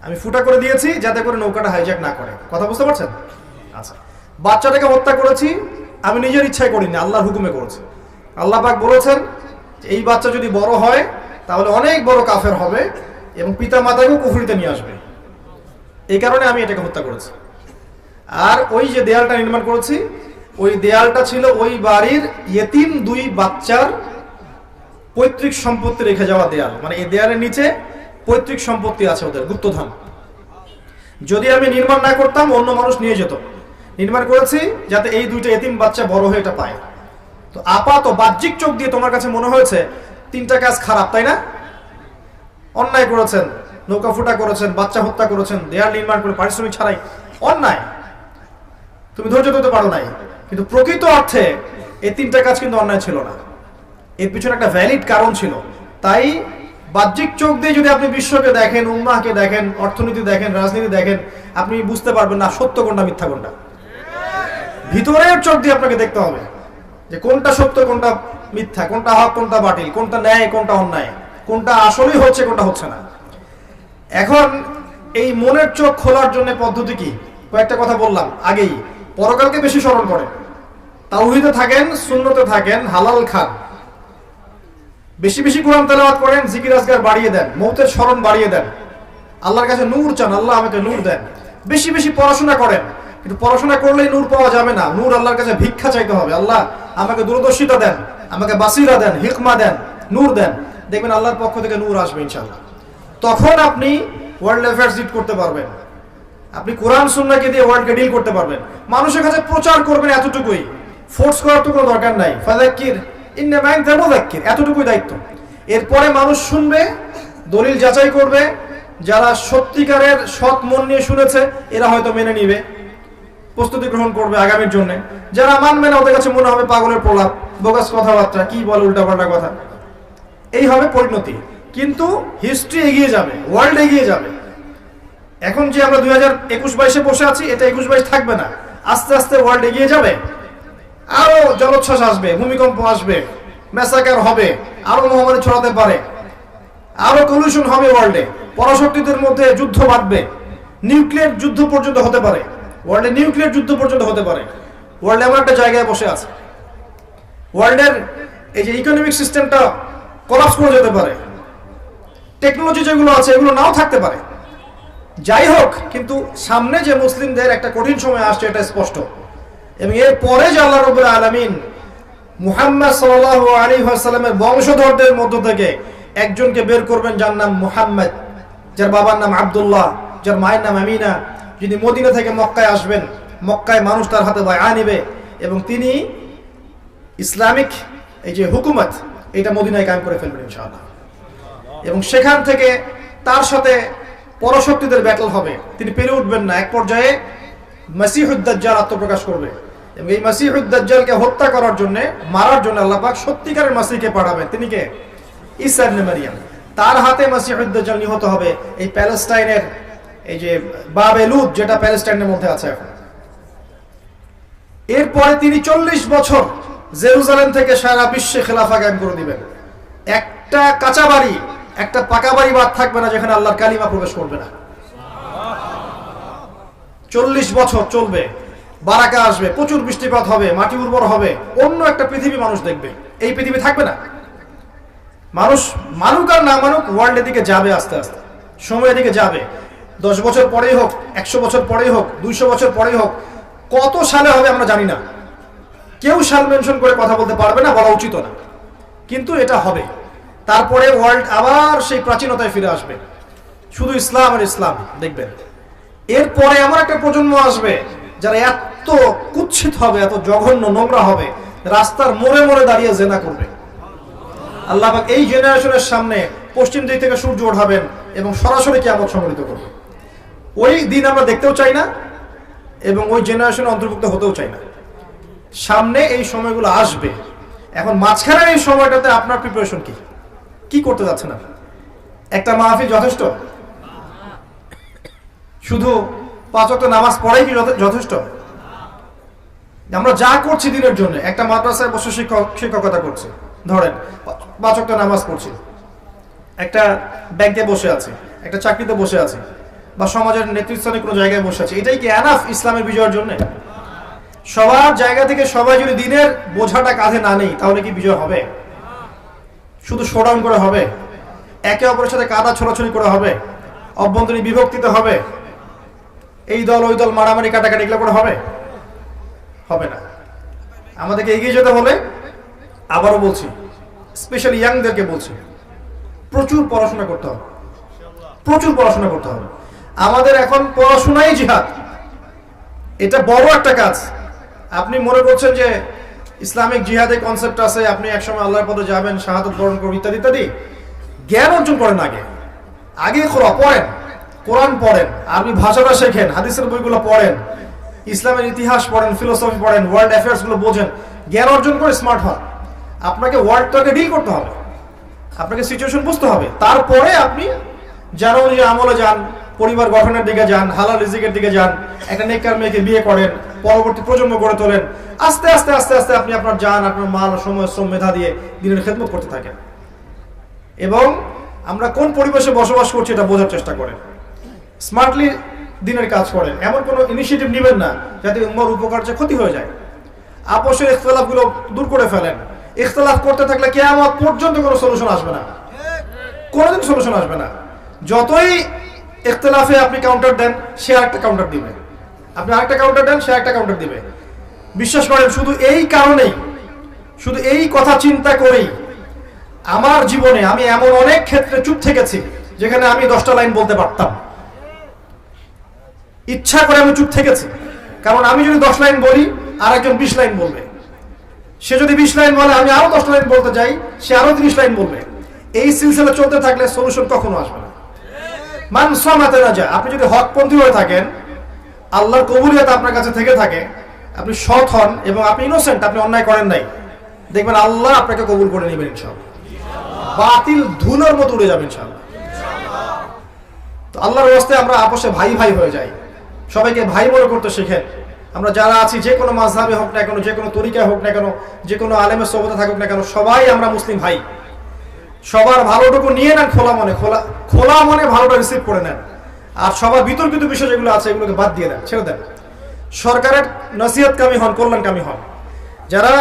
আমি ফুটা করে দিয়েছি যাতে করে নৌকাটা হাইজ্যাক না করে। কথা বুঝতে পারছেন? আচ্ছা, বাচ্চাটাকে হত্যা করেছি আমি নিজের ইচ্ছায় করিনি, আল্লাহর হুকুমে করেছি। আল্লাহ পাক বলেছেন যে এই বাচ্চা যদি বড় হয় তাহলে অনেক বড় কাফের হবে এবং পিতা মাতাকেও কুফরিতে নিয়ে আসবে, এই কারণে আমি এটাকে হত্যা করেছি। আর ওই যে দেয়ালটা নির্মাণ করেছি, ওই দেয়ালটা ছিল ওই বাড়ির ইয়েতিম 2 বাচ্চার পৈতৃক সম্পত্তি রেখে যাওয়া দেয়াল। মানে এই দেয়ালের নিচে পৈতৃক সম্পত্তি আছে ওদের, গুপ্তধন। যদি আমি নির্মাণ না করতাম অন্য মানুষ নিয়ে যেত। নির্মাণ করেছি যাতে এই 2টা ইয়েতিম বাচ্চা বড় হয়ে এটা পায়। তো আপাত বাহ্যিক চোখ দিয়ে তোমার কাছে মনে হয়েছে 3টা কাজ খারাপ, তাই না? অন্যায় করেছেন, নৌকা ফুটা করেছেন, বাচ্চা হত্যা করেছেন, দেয়াল নির্মাণ করে পারিশ্রমিক ছাড়াই, অন্যায়। তুমি ধৈর্য ধরতে পারো নাই, কিন্তু প্রকৃত অর্থে এই 3টা কাজ কিন্তু অন্যায় ছিল না। এর পিছনে একটা ভ্যালিড কারণ ছিল। তাই বাহ্যিক চোখ দিয়ে যদি আপনি বিশ্বকে দেখেন, উম্মাহকে দেখেন, অর্থনীতি দেখেন, রাজনীতি দেখেন, আপনি বুঝতে পারবেন না সত্য কোনটা মিথ্যা কোনটা। ভিতরের চোখ দিয়ে আপনাকে দেখতে হবে যে কোনটা সত্য কোনটা মিথ্যা, কোনটা হক কোনটা বাতিল, কোনটা ন্যায় কোনটা অন্যায়, কোনটা আসলেই হচ্ছে কোনটা হচ্ছে না। এখন এই মনের চোখ খোলার জন্য পদ্ধতি কি? কয়েকটা কথা বললাম আগেই। পরকালকে বেশি স্মরণ করেন, তাওহীদে থাকেন, সুন্নতে থাকেন, হালাল খান, বেশি বেশি কোরআন তেলাওয়াত করেন, জিকির আজকার বাড়িয়ে দেন, মৌতের স্মরণ বাড়িয়ে দেন, আল্লাহর কাছে নূর চান, আল্লাহ আমাকে নূর দেন। বেশি বেশি পড়াশোনা করেন, কিন্তু পড়াশোনা করলেই নূর পাওয়া যাবে না। নূর আল্লাহর কাছে ভিক্ষা চাইতে হবে। আল্লাহ আমাকে দূরদর্শিতা দেন, আমাকে বাসিরা দেন, হিকমা দেন, নূর দেন। দেখবেন আল্লাহর পক্ষ থেকে নূর আসবে ইনশাআল্লাহ। তখন আপনি ওয়ার্ল্ড অ্যাফেয়ার্স লিড করতে পারবেন, আপনি কোরআন সুন্নাহকে দিয়ে ওয়ার্ল্ডকে ডিল করতে পারবেন। মানুষের কাছে প্রচার করবেন, এতটুকুই। ফোর্স করার তো কোনো দরকার নাই। ফাযাক্কির ইন্নামা আনতা মুযাক্কির, এতটুকুই দায়িত্ব। এরপরে মানুষ শুনবে, দলিল যাচাই করবে, যারা সত্যিকারের সৎ মন নিয়ে শুনেছে এরা হয়তো মেনে নিবে, প্রস্তুতি গ্রহণ করবে আগামীর জন্য। যারা মানবে না ওদের কাছে মনে হবে পাগলের প্রলাপ, বোগাস কথাবার্তা, কি বলে উল্টাপাল্টা কথা। এই হবে পরিণতি। কিন্তু হিস্ট্রি এগিয়ে যাবে, ওয়ার্ল্ড এগিয়ে যাবে। এখন যে আমরা 2021-22-এ বসে আছি, এটা 21-22 থাকবে না। আস্তে আস্তে ওয়ার্ল্ড এগিয়ে যাবে, আরো জলোচ্ছ্বাস আসবে, ভূমিকম্প আসবে, ম্যাসাকার হবে, আরো মহামারী ছড়াতে পারে, আরো পলিউশন হবে ওয়ার্ল্ডে, পরাশক্তিদের মধ্যে যুদ্ধ বাঁধবে, নিউক্লিয়ার যুদ্ধ পর্যন্ত হতে পারে, ওয়ার্ল্ডে নিউক্লিয়ার যুদ্ধ পর্যন্ত হতে পারে। ওয়ার্ল্ড এমন একটা জায়গায় বসে আছে, ওয়ার্ল্ডের এই যে ইকোনমিক সিস্টেমটা কোলাপস করে যেতে পারে, টেকনোলজি যেগুলো আছে এগুলো নাও থাকতে পারে। যাই হোক, কিন্তু সামনে যে মুসলিমদের একটা কঠিন সময় আসছে এটা স্পষ্ট। এবং এর পরে যে আল্লাহ রাব্বুল আলামিন মুহাম্মদ সাল্লাল্লাহু আলাইহি ওয়াসাল্লামের বংশধরদের মধ্য থেকে একজনকে বের করবেন, যার নাম মুহাম্মদ, যার বাবার নাম আব্দুল্লাহ, যার মায়ের নাম আমিনা, যিনি মদিনা থেকে মক্কায় আসবেন। মক্কায় মানুষ তার হাতে বায়আ নেবে এবং তিনি ইসলামিক এই যে হুকুমত এটা মদিনায় কায়েম করে ফেলবেন ইনশাআল্লাহ। এবং সেখান থেকে তার সাথে পরশক্তিদের ব্যাটল হবে, তিনি পেরে উঠবেন না। এক পর্যায়ে মাসিহুদ দাজ্জাল আত্মপ্রকাশ করবে এবং এই মাসিহুদ দাজ্জালকে হত্যা করার জন্য, মারার জন্য আল্লাহ পাক সত্যিকারের মাসিহকে পাঠাবেন। তিনি কে? ঈসা ইবনে মারইয়াম। তার হাতে মাসিহুদ দাজ্জাল নিহত হবে এই প্যালেস্টাইনের এই যে বাবে লুদ, যেটা প্যালেস্টাইনের মধ্যে আছে এখন। এরপরে তিনি 40 বছর জেরুজালেম থেকে সারা বিশ্বে খেলাফা কায়েম করে দিবেন। একটা কাঁচা বাড়ি, একটা পাকা বাড়ি বাদ থাকবে না যেখানে আল্লাহর কালিমা প্রবেশ করবে না। 40 বছর চলবে, বারাকা আসবে, প্রচুর বৃষ্টিপাত হবে, মাটি উর্বর হবে, অন্য একটা পৃথিবী মানুষ দেখবে। এই পৃথিবী থাকবে না। মানুষ মানুক আর না মানুক ওয়ার্ল্ডের দিকে যাবে, আস্তে আস্তে সময়ের দিকে যাবে। 10 বছর পরেই হোক, 100 বছর পরেই হোক, 200 বছর পরেই হোক, কত সালে হবে আমরা জানি না। কেউ সাল মেনশন করে কথা বলতে পারবে না, বলা উচিত না, কিন্তু এটা হবে। তারপরে ওয়ার্ল্ড আবার সেই প্রাচীনতায় ফিরে আসবে, শুধু ইসলাম আর ইসলাম দেখবেন। এরপরে এমন একটা প্রজন্ম আসবে যারা এত কুৎসিত হবে, এত জঘন্য নোংরা হবে, রাস্তার মোড়ে মোড়ে দাঁড়িয়ে জেনা করবে। আল্লাহ পাক এই জেনারেশনের সামনে পশ্চিম দিক থেকে সূর্য ওঠাবেন এবং সরাসরি কিয়ামত সংঘটিত করবেন। ওই দিন আমরা দেখতেও চাই না এবং ওই জেনারেশনে অন্তর্ভুক্ত হতেও চাই না। সামনে এই সময়গুলো আসবে। এখন মাঝখানে এই সময়টাতে আপনার প্রিপারেশন কি করতে যাচ্ছেন? একটা মাহফিল যথেষ্ট? শুধু 5 ওয়াক্ত নামাজ পড়াই কি যথেষ্ট? আমরা যা করছি দিনের জন্য, একটা মাদ্রাসায় বসে শিক্ষকতা করছি, ধরেন 5 ওয়াক্ত নামাজ পড়ছি, একটা ব্যাংকে বসে আছে, একটা চাকরিতে বসে আছে, বা সমাজের নেতৃস্থানে কোনো জায়গায় বসে আছে, এটাই কি এনাফ ইসলামের বিজয়ের জন্য? সবার জায়গা থেকে সবাই যদি দিনের বোঝাটা কাঁধে না নেই, তাহলে কি বিজয় হবে? শুধু শোডাউন করে হবে? একে অপরের সাথে কাদা ছোড়াছড়ি করে হবে? অভ্যন্তরীণ বিভক্তিতে হবে? এই দল ওই দল মারামারি কাটাকাটি এগুলো করে হবে? হবে না। আমাদেরকে এগিয়ে যেতে হলে, আবারও বলছি, স্পেশালি ইয়াংদেরকে বলছি, প্রচুর পড়াশোনা করতে হবে, প্রচুর পড়াশোনা করতে হবে। আমাদের এখন পড়াশোনাই জিহাদ। এটা বড় একটা কাজ। আপনি মনে করছেন যে ইসলামিক জিহাদের কনসেপ্ট আছে, আপনি একসময় আল্লাহর পথে যাবেন, শাহাদাত বরণ করবেন, ইত্যাদি ইত্যাদি। জ্ঞান অর্জন করেন, আগে পড়েন, কোরআন পড়েন, আরবি ভাষাটা শেখেন, হাদিসের বইগুলো পড়েন, ইসলামের ইতিহাস পড়েন, ফিলোসফি পড়েন, ওয়ার্ল্ড অ্যাফেয়ার্স গুলো বোঝেন, জ্ঞান অর্জন করে স্মার্ট হন। আপনাকে ওয়ার্ল্ডটাকে ডিল করতে হবে, আপনাকে সিচুয়েশন বুঝতে হবে, তারপরে আপনি যেন অনুযায়ী আমলে যান, পরিবার গঠনের দিকে যান, হালাল রিজিকের দিকে যান, একটা নেককার মেয়েকে বিয়ে করেন, পরবর্তী প্রজন্ম গড়ে তোলেন। আস্তে আস্তে আস্তে আস্তে আপনি আপনার জান, আপনার মাল, সময়, শ্রম, মেধা দিয়ে দিনের খেদমত করতে থাকেন। এবং আমরা কোন পরিবেশে বসবাস করছি এটা বোঝার চেষ্টা করেন, স্মার্টলি দিনের কাজ করেন। এমন কোনো ইনিশিয়েটিভ নেবেন না যাতে উম্মার উপকার যে ক্ষতি হয়ে যায়। আপোষের ইখতিলাফগুলো দূর করে ফেলেন। ইখতিলাফ করতে থাকলে কিয়ামত পর্যন্ত কোনো সলিউশন আসবে না, কোনোদিন সলিউশন আসবে না। যতই ইখতিলাফে আপনি কাউন্টার দেন, সে আরেকটা কাউন্টার দিবে, আপনি আরেকটা কাউন্টার দেন, সে আরেকটা কাউন্টার দিবে। বিশ্বাস করেন, শুধু এই কারণেই, শুধু এই কথা চিন্তা করেই আমার জীবনে আমি এমন অনেক ক্ষেত্রে চুপ থেকেছি যেখানে আমি 10টা লাইন বলতে পারতাম, ইচ্ছা করে আমি চুপ থেকেছি। কারণ আমি যদি 10 লাইন বলি, আর একজন 20 লাইন বলবে, সে যদি 20 লাইন বলে, আমি আরো 10 লাইন বলতে যাই, সে আরো 30 লাইন বলবে। এই সিলসিলা চলতে থাকলে সলিউশন কখনো আসবে না। মান সামাতে না যায়। আপনি যদি হকপন্থী হয়ে থাকেন, আল্লাহর কবুলিয়ত আপনার কাছে থেকে থাকে, আপনি সৎ হন এবং আপনি ইনোসেন্ট, আপনি অন্যায় করেন নাই, দেখবেন আল্লাহ আপনাকে কবুল করে নেবেন ইনশাআল্লাহ। বাতিল ধুলোর মতো উড়ে যাবে ইনশাআল্লাহ। তো আল্লাহর রাস্তায় আমরা আপোষে ভাই ভাই হয়ে যাই, সবাইকে ভাই মনে করতে শিখেন। আমরা যারা আছি, যে কোনো মাযহাবে হোক না কেন, যে কোনো তরিকায় হোক না কেন, যে কোনো আলেমের সোহবতে থাকুক না কেন, সবাই আমরা মুসলিম ভাই। সবার ভালোটুকু নিয়ে নেন, খোলা মনে ভালোটা রিসিভ করে নেন। আর সবার বিতর্কিত বিষয় যেগুলো আছে, এগুলোকে বাদ দিয়ে দেন, ছেড়ে দেন। সরকারের নসিহতকামী হন, কল্যাণকামী হন। যারা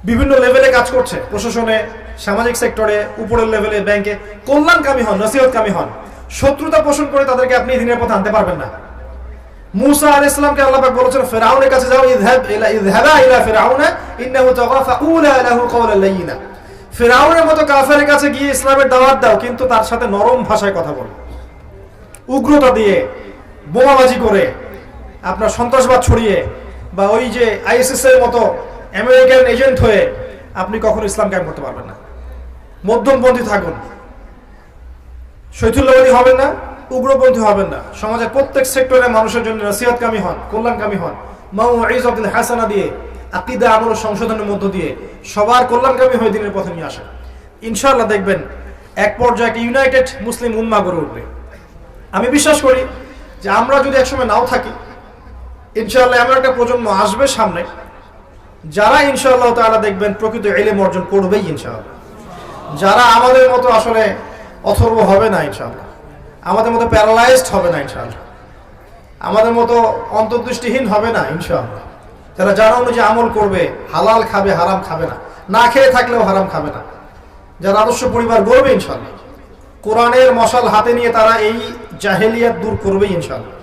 বিভিন্ন লেভেলে কাজ করছে, প্রশাসনে, সামাজিক সেক্টরে, উপরের লেভেলে, ব্যাংকে, কল্যাণকামী হন, নসিহতকামী হন। শত্রুতা পোষণ করে তাদেরকে আপনি দিনের পথে আনতে পারবেন না। মূসা আলাইহিস সালামকে আল্লাহ পাক বলেছেন, ফিরআউনের কাছে যাও, ইযহাবা ইলা ফিরআউনা ইন্নাহু তাগা ফাকুলা লাহু কওলান লায়িনা। ফিরআউনের মতো কাফেরের কাছে গিয়ে ইসলামের দাওয়াত দাও, কিন্তু তার সাথে নরম ভাষায় কথা বলো। উগ্রতা দিয়ে, বোমাবাজি করে, আপনার সন্ত্রাসবাদ ছড়িয়ে, বা ওই যে আইএসএস এর মতো আমেরিকান এজেন্ট হয়ে আপনি কখনো ইসলাম কায়েম করতে পারবেন না। মধ্যমপন্থী থাকুন, শৈথুল্যবাদী হবেন না, উগ্রপন্থী হবেন না। সমাজের প্রত্যেক সেক্টরে মানুষের জন্য নসিহতকামী হন, কল্যাণকামী হন। মাউইযাতুল হাসানা দিয়ে, আকীদা আমল সংশোধনের মধ্য দিয়ে সবার কল্যাণকামী হয়ে দিনের পথে নিয়ে আসেন। ইনশাআল্লাহ দেখবেন এক পর্যায়ে একটা ইউনাইটেড মুসলিম উম্মাহ গড়ে উঠবে। আমি বিশ্বাস করি যে আমরা যদি একসময় নাও থাকি, ইনশাআল্লাহ এমন একটা প্রজন্ম আসবে সামনে, যারা ইনশাআল্লাহ তাআলা দেখবেন প্রকৃত ইলম অর্জন করবেই ইনশাআল্লাহ। যারা আমাদের মতো আসলে অথর্ব হবে না ইনশাআল্লাহ, আমাদের মতো প্যারালাইজড হবে না ইনশাআল্লাহ, আমাদের মতো অন্তর্দৃষ্টিহীন হবে না ইনশাআল্লাহ। যারা জানা অনুযায়ী আমল করবে, হালাল খাবে, হারাম খাবে না, না খেয়ে থাকলেও হারাম খাবে না, যারা আদর্শ পরিবার গড়বে ইনশাআল্লাহ, কোরআনের মশাল হাতে নিয়ে তারা এই জাহেলিয়াত দূর করবে ইনশাআল্লাহ।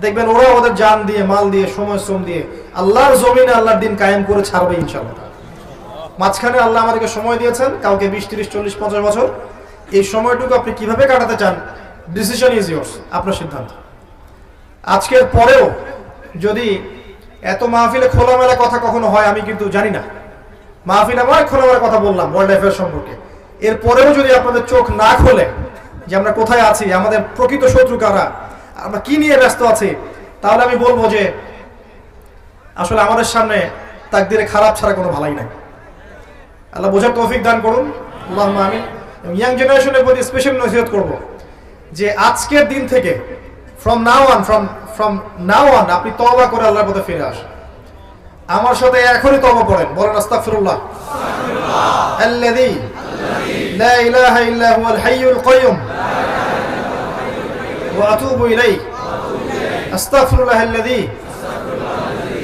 দেখবেন ওরা ওদের জান দিয়ে, মাল দিয়ে, সময় শ্রম দিয়ে আল্লাহর জমিনে আল্লাহর দিন কায়েম করে ছাড়বে ইনশাআল্লাহ। মাঝখানে আল্লাহ আমাদেরকে সময় দিয়েছেন, কাউকে 20, 30, 40, 50 বছর। এই সময়টুকু আপনি কিভাবে কাটাতে চান, ডিসিশন ইজ ইয়োর্স, আপনার সিদ্ধান্ত। আজকের পরেও যদি এত মাহফিলে খোলামেলা কথা কখনো হয়, আমি কিন্তু জানি না। মাহফিলে আমার খোলামেলা কথা বললাম ওয়ার্ল্ড অ্যাফেয়ার সম্পর্কে, এরপরেও যদি আপনাদের চোখ না খোলে যে আমরা কোথায় আছি, আমাদের প্রকৃত শত্রু কারা, আমরা কি নিয়ে ব্যস্ত আছি, তাহলে আমি বলবো যে আসলে আমাদের সামনে তাকদিরে খারাপ ছাড়া কোনো ভালাই নাই। আল্লাহ বোঝার তৌফিক দান করুন, আল্লাহুম্মা আমিন। ইয়াং জেনারেশনের প্রতি স্পেশাল নসিহত করব যে আজকের দিন থেকে ফ্রম নাও অন আপনি তওবা করে আল্লাহর পথে ফিরে আসেন। আমার সাথে এখনই তওবা পড়েন, বলেন আস্তাগফিরুল্লাহ আল্লাযী লা ইলাহা ইল্লা হুয়াল হাইয়ুল কাইয়ুম ওয়া আতুবু ইলাইহি। আস্তাগফিরুল্লাহ আল্লাযী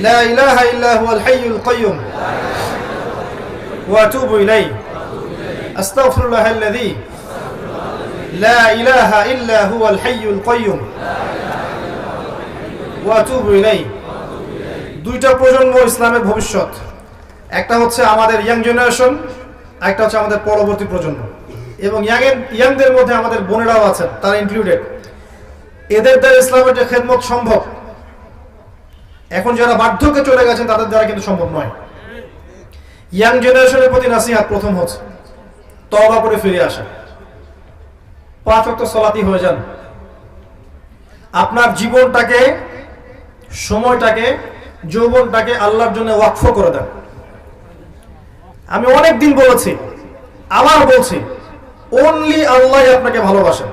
লা ইলাহা ইল্লা হুয়াল হাইয়ুল কাইয়ুম ওয়া আতুবু ইলাইহি। আস্তাগফিরুল্লাহ আল্লাযী লা ইলাহা ইল্লা হুয়াল হাইয়ুল কাইয়ুম ওয়া আতুবু ইলাইহি। দুইটা প্রজন্ম ইসলামের ভবিষ্যৎ, একটা হচ্ছে আমাদের ইয়াং জেনারেশন, একটা হচ্ছে আমাদের পরবর্তী প্রজন্ম। এবং ইয়াংদের মধ্যে আমাদের বোনেরাও আছেন, তারা ইনক্লুডেড। এদের দ্বারা ইসলামের যে খেদমত সম্ভব, এখন যারা বার্ধক্যে চলে গেছেন তাদের দ্বারা কিন্তু সম্ভব নয়। ইয়াং জেনারেশনের প্রতি নাসিহাত প্রথম হচ্ছে তওবা করে ফিরে আসা, 5 ওয়াক্ত সালাতি হয়ে যান, আপনার জীবনটাকে, সময়টাকে, যৌবনটাকে আল্লাহর জন্য ওয়াকফ করে দেন। আমি অনেক দিন বলেছি, আবার বলছি, অনলি আল্লাহ আপনাকে ভালোবাসেন।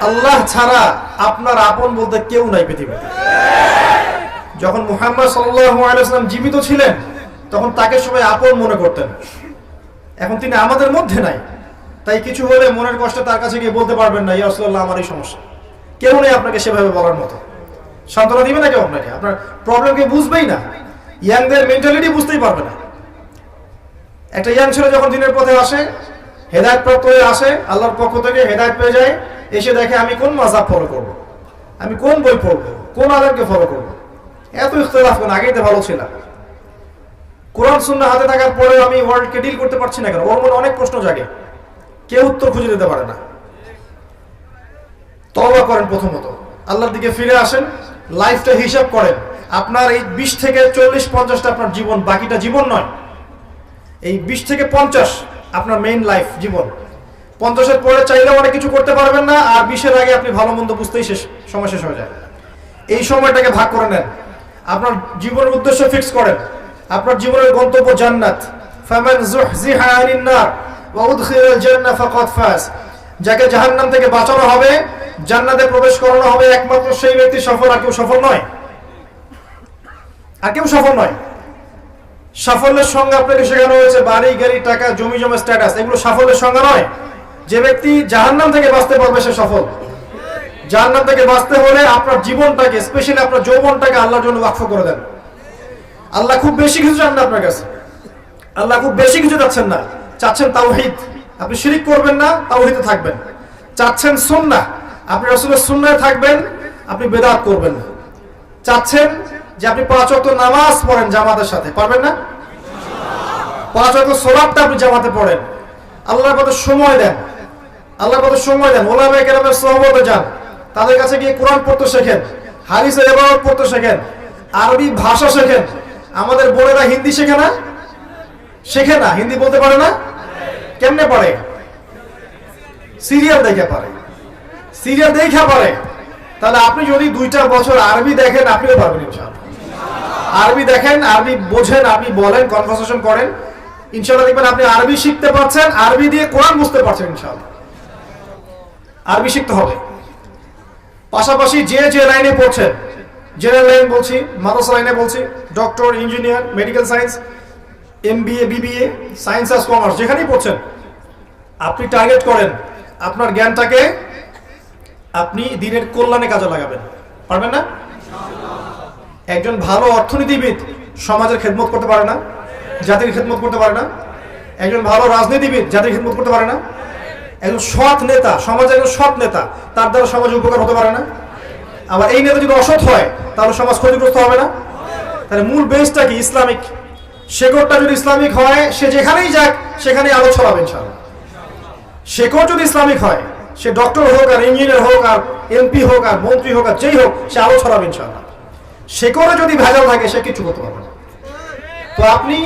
আল্লাহ ছাড়া আপনার আপন বলতে কেউ নাই পৃথিবীতে। যখন মুহাম্মদ সাল্লাল্লাহু আলাইহি ওয়াসাল্লাম জীবিত ছিলেন তখন তাকে সবাই আপন মনে করতেন। এখন তিনি আমাদের মধ্যে নাই, তাই কিছু হলে মনের কষ্টে তার কাছে গিয়ে বলতে পারবেন না, ইয়া রাসূলুল্লাহ আমার এই সমস্যা। কেউ নেই আপনাকে সেভাবে বলার মতো, সান্ত্বনা দিবে না কেউ আপনাকে, আপনার প্রবলেমকে বুঝবেই না। ইয়াংদের মেন্টালিটি বুঝতেই পারবে না। একটা ইয়াং ছেলে যখন দিনের পথে আসে, হেদায়েত প্রাপ্ত হয়ে আসে, আল্লাহর পক্ষ থেকে হেদায়েত পেয়ে যায়, এসে দেখে আমি কোন মাযহাব ফলো করব, আমি কোন বই পড়বো, কোন আলেমকে ফলো করব, এত ইখতিলাফ কেন, আগেই তো ভালো ছিলাম। কোরআন সুন্নাহ হাতে থাকার পরেও আমি ওয়ার্ল্ডকে ডিল করতে পারছি না কেন? ওর মনে অনেক প্রশ্ন জাগে, কেউ উত্তর খুঁজে দিতে পারে না। তওবা করেন, প্রথমত আল্লাহর দিকে ফিরে আসেন, লাইফটা হিসাব করেন। আপনার এই 20 থেকে 40-50টা আপনার জীবন, বাকিটা জীবন নয়। এই 20 থেকে 50 আপনার মেইন লাইফ জীবন। 50-এর পরে চাইলেও অনেক কিছু করতে পারবেন না, আর 20-এর আগে আপনি ভালো মন্দ বুঝতেই সময় শেষ হয়ে যায়। এই সময়টাকে ভাগ করে নেন, আপনার জীবনের উদ্দেশ্য ফিক্স করেন। আপনার জীবনের গন্তব্য জান্নাত। ফামান যুহজিহা আনিন নার ওয়া উদখিলাল জান্নাহ ফাকাদ ফাজ। যাকে জাহান্নাম থেকে বাঁচানো হবে, জান্নাতে প্রবেশ করানো হবে, একমাত্র সেই ব্যক্তি সফল, আর কেউ সফল নয়। আর কেউ সফল নয়। সাফল্যের সংজ্ঞা আপনাকে শেখানো হয়েছে বাড়ি, গাড়ি, টাকা, জমি জমা, স্ট্যাটাস, এগুলো সাফল্যের সংজ্ঞা নয়। যে ব্যক্তি জাহান্নাম থেকে বাঁচতে পারবে সে সফল। জাহান্নাম থেকে বাঁচতে হলে আপনার জীবনটাকে, স্পেশালি আপনার যৌবনটাকে আল্লাহর জন্য ওয়াকফ করে দেন। আল্লাহ খুব বেশি কিছু চান না আপনার কাছে, আল্লাহ খুব বেশি কিছু চাচ্ছেন না। চাচ্ছেন তাওহীদ, আপনি শিরিক করবেন না, তাওহীদে থাকবেন। চাচ্ছেন সুন্নাহ, আপনি রাসূলের সুন্নাহে থাকবেন, আপনি বেদাত করবেন না। চাচ্ছেন যে আপনি 5 ওয়াক্ত নামাজ পড়েন জামাতের সাথে, পারবেন না? 5 ওয়াক্ত সালাতটা আপনি জামাতে পড়েন, আল্লাহর পথে সময় দেন, আল্লাহর পথে সময় দেন। ওলামায়ে কেরামের সোহবতে যান, তাদের কাছে গিয়ে কোরআন পড়তে শেখেন, হাদিসের ইবাদত পড়তে শেখেন, আরবি ভাষা শেখেন। আমাদের বোনেরা হিন্দি শেখে না, শেখে না, হিন্দি বলতে পারে না। কেমনে পারে? সিরিয়াল দেখে পারে, সিরিয়াল দেখে পারে। তাহলে আপনি যদি 2টা বছর আরবি দেখেন, আপনিও পারবেন ইনশাআল্লাহ। আরবি দেখেন, আরবি বোঝেন, আরবি বলেন, কনভারসেশন করেন, ইনশাআল্লাহ দেখবেন আপনি আরবি শিখতে পারছেন, আরবি দিয়ে কোরআন বুঝতে পারছেন ইনশাআল্লাহ। আরবি শিখতে হবে। পাশাপাশি যে যে লাইনে পড়ছেন, জেনারেল লাইন বলছি, মাদ্রাসা লাইনে বলছি, doctor, engineer, medical science, MBA, BBA, science আর কমার্স, যেখানেই পড়ছেন, আপনি টার্গেট করেন আপনার জ্ঞানটাকে আপনি দিনের কল্যাণে কাজে লাগাবেন। পারবেন না? একজন ভালো অর্থনীতিবিদ সমাজের খেদমত করতে পারে না, জাতির খেদমত করতে পারে না। একজন ভালো রাজনীতিবিদ জাতির খেদমত করতে পারে না। একজন সৎ নেতা, সমাজের একজন সৎ নেতা, তার দ্বারা সমাজের উপকার হতে পারে না। আবার এই নেতা যদি অসৎ হয় তাহলে সমাজ ক্ষতিগ্রস্ত হবে না। তাহলে মূল বেসটা কি? ইসলামিক। শেকড়টা যদি ইসলামিক হয়, সে যেখানেই যাক সেখানেই আলো ছড়াবে ইনশাআল্লাহ। শেকড় যদি ইসলামিক হয়, সে ডক্টর হোক আর ইঞ্জিনিয়ার হোক আর MP হোক আর মন্ত্রী হোক আর যেই হোক, সে আলো ছড়াবে ইনশাআল্লাহ। শেকড়ে যদি ভেজাল থাকে সে কিছু করতে পারবে না। তো আপনি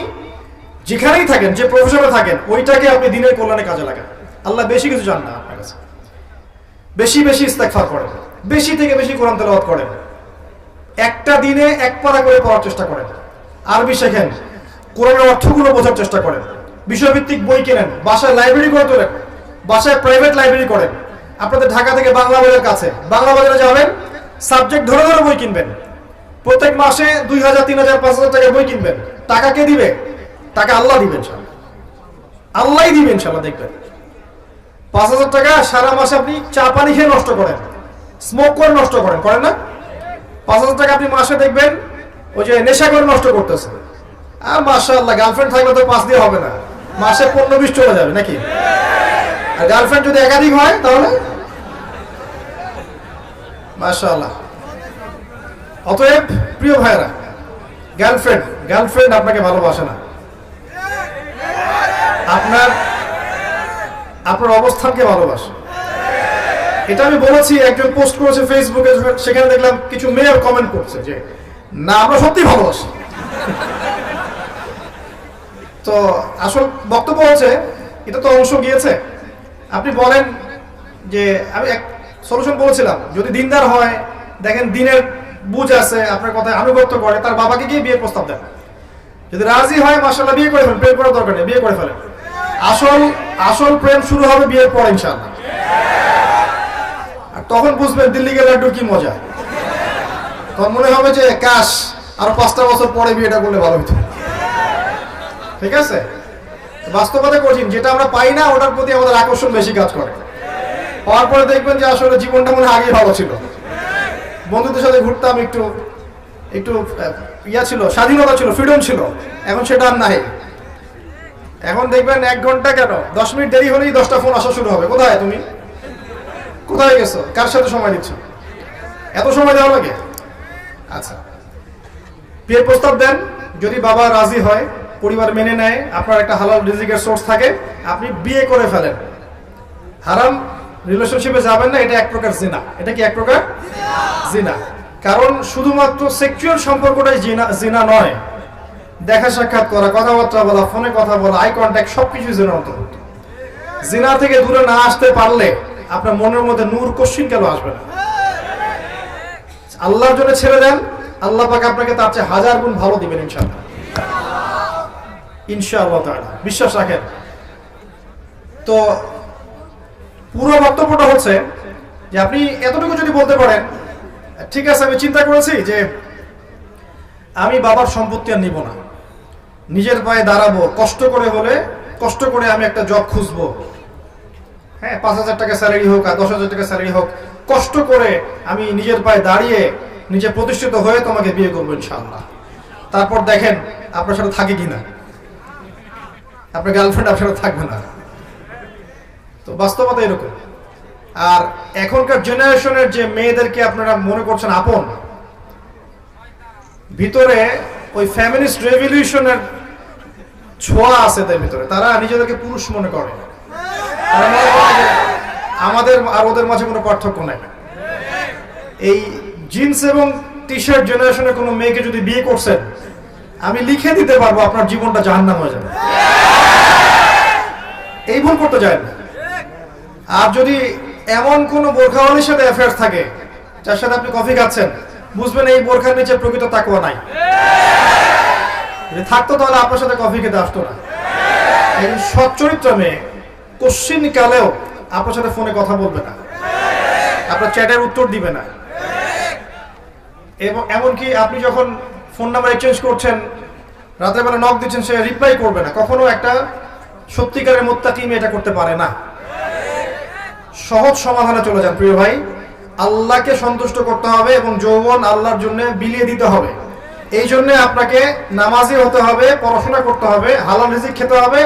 যেখানেই থাকেন, যে প্রফেশনে থাকেন, ওইটাকে আপনি দিনের কল্যাণে কাজে লাগান। আল্লাহ বেশি কিছু চান না আপনার কাছে। বেশি বেশি ইস্তেগফার করেন, বেশি থেকে বেশি কোরআন তেলাওয়াত করেন, একটা দিনে এক পারা করে পড়ার চেষ্টা করেন, আরবি শেখেন, কোরআনের অর্থগুলো বোঝার চেষ্টা করেন, বিষয়ভিত্তিক বই কেনেন, বাসায় লাইব্রেরি করে তোলেন, বাসায় প্রাইভেট লাইব্রেরি করেন। আপনাদের ঢাকা থেকে বাংলা বাজার কাছে, বাংলা বাজারে যাবেন, সাবজেক্ট ধরে ধরে বই কিনবেন। প্রত্যেক মাসে 2000, 3000, 5000 টাকা বই কিনবেন। টাকা কে দিবে? টাকা আল্লাহ দিবেন, আল্লাহই দিবেন ইনশাআল্লাহ। দেখবেন 5000 টাকা সারা মাসে আপনি চা পানি খেয়ে নষ্ট করেন, স্মোক করে নষ্ট করেন, করেন না? 5000 টাকা আপনি মাসে দেখবেন ওই যে নেশা করে নষ্ট করতেছে। আর মাশাআল্লাহ, গার্লফ্রেন্ড থাকলে তো 5 দিয়ে হবে না, মাসে 15-20 চলে যাবে নাকি? আর গার্লফ্রেন্ড যদি একাধিক হয় তাহলে মাশাআল্লাহ। অতএব প্রিয় ভাইরা, গার্লফ্রেন্ড আপনাকে ভালোবাসে না, আপনার অবস্থানকে ভালোবাসে। এটা আমি বলেছি, একজন পোস্ট করেছে ফেসবুকে, সেখানে দেখলাম কিছু মেয়ের কমেন্ট করছে যে না, আমরা সত্যি ভালোবাসি। তো আসল বক্তব্য হচ্ছে, এটা তো অংশ গিয়েছে। আপনি বলেন যে আমি এক সলিউশন বলেছিলাম, যদি দিনদার হয়, দেখেন দিনের বুঝ আছে, আপনার কথায় আনুগত্য করে, তার বাবাকে গিয়ে বিয়ের প্রস্তাব দেন। যদি রাজি হয় মাশাআল্লাহ, বিয়ে করে ফেলেন, প্রেম করার দরকার নেই, বিয়ে করে ফেলেন। আসল প্রেম শুরু হবে বিয়ের পর ইনশাআল্লাহ। আর তখন বুঝবেন দিল্লি গেলে লাড্ডু কি মজা। তখন মনে হবে যে কাশ আরো 5টা বছর পরে বিয়েটা করলে ভালো হতো। ঠিক আছে? বাস্তবতা কঠিন, যেটা আমরা পাই না ওটার প্রতি আমাদের আকর্ষণ বেশি কাজ করে। পাওয়ার পরে দেখবেন যে আসলে জীবনটা মনে আগেই ভালো ছিল, বন্ধুদের সাথে ঘুরতাম, একটু ইয়া ছিল, স্বাধীনতা ছিল, ফ্রিডম ছিল। এখন সেটা আর নাই। এখন দেখবেন 1 ঘন্টা কেন, 10 মিনিট দেরি হলেই 10টা ফোন আসা শুরু হবে। কোথায় তুমি, কোথায় গেছো, কার সাথে সময় দিচ্ছ, এত সময় দেওয়া লাগে? আচ্ছা, বিয়ের প্রস্তাব দেন, যদি বাবা রাজি হয়, পরিবার মেনে নেয়, আপনার একটা হালাল রিজিকের সোর্স থাকে, আপনি বিয়ে করে ফেলেন। হারাম রিলেশনশিপে যাবেন না, এটা এক প্রকার জিনা। এটা কি এক প্রকার জিনা? কারণ শুধুমাত্র সেক্সুয়াল সম্পর্কটাই জিনা নয়, দেখা সাক্ষাৎ করা, কথাবার্তা বলা, ফোনে কথা বলা, আই কন্ট্যাক্ট, সবকিছু জিনার অন্তর্ভুক্ত। জিনা থেকে দূরে না আসতে পারলে আপনার মনের মধ্যে নূর কশিন কেন আসবে না? আল্লাহর জন্য ছেড়ে দেন, আল্লাহ পাক আপনাকে তার চেয়ে 1000 গুণ ভালো দিবেন ইনশাআল্লাহ। ইনশাআল্লাহ তাআলা বিশ্বাস রাখেন। তো পুরো বক্তব্যটা হচ্ছে যে আপনি এতটুকু যদি বলতে পারেন, ঠিক আছে আমি চিন্তা করেছি যে আমি বাবার সম্পত্তি আর নিব না, নিজের পায়ে দাঁড়াবো, কষ্ট করে আমি একটা জব খুঁজবো। হ্যাঁ, 5000 টাকা স্যালারি হোক আর 10,000 টাকা স্যালারি হোক, কষ্ট করে আমি নিজের পায়ে দাঁড়িয়ে নিজে প্রতিষ্ঠিত হয়ে তোমাকে বিয়ে করবো ইনশাআল্লাহ। তারপর দেখেন আপনার সাথে থাকে কিনা, আপনার গার্লফ্রেন্ড আপনার সাথে থাকবে না। তো বাস্তবতা এরকম। আর এখনকার জেনারেশনের যে মেয়েদেরকে আপনারা মনে করছেন আপন, ভিতরে ওই ফ্যামিলিস্ট রেভলিউশনের ছোঁয়া আছে তার ভিতরে। তারা নিজেদেরকে পুরুষ মনে করে, তারা মনে করে যে আমাদের আর ওদের মাঝে কোনো পার্থক্য নাই। এই জিন্স এবং টি শার্ট জেনারেশনের কোনো মেয়েকে যদি বিয়ে করছেন, আমি লিখে দিতে পারবো আপনার জীবনটা জাহান্নাম হয়ে যাবে। এই ভুল করতে যায় না। আর যদি এমন কোন বোরখাওয়ালির সাথে অ্যাফেয়ার থাকে, যার সাথে আপনি কফি খাচ্ছেন, বুঝবেন এই বোরখার নিচে প্রকৃত তাকওয়া নাই। যদি থাকতো তাহলে আপনার সাথে কফি খেতে আসতো না। এই সচ্চরিত্র মেয়ে কোশ্চিন কালেও আপনার সাথে ফোনে কথা বলবে না, আপনার চ্যাটের উত্তর দিবে না। এবং এমনকি আপনি যখন ফোন নাম্বার এক্সচেঞ্জ করছেন, রাতের বেলা নক দিচ্ছেন, সে রিপ্লাই করবে না। কখনো একটা সত্যিকারের মুত্তাকি মেয়ে এটা করতে পারে না। সহজ সমাধানে চলে যান প্রিয় ভাই। আল্লাহকে সন্তুষ্ট করতে হবে এবং যৌবন আল্লাহর জন্য বিলিয়ে দিতে হবে। এই জন্য আপনাকে নামাজি হতে হবে, পড়াশোনা করতে হবে, হালাল রিজিক খেতে হবে।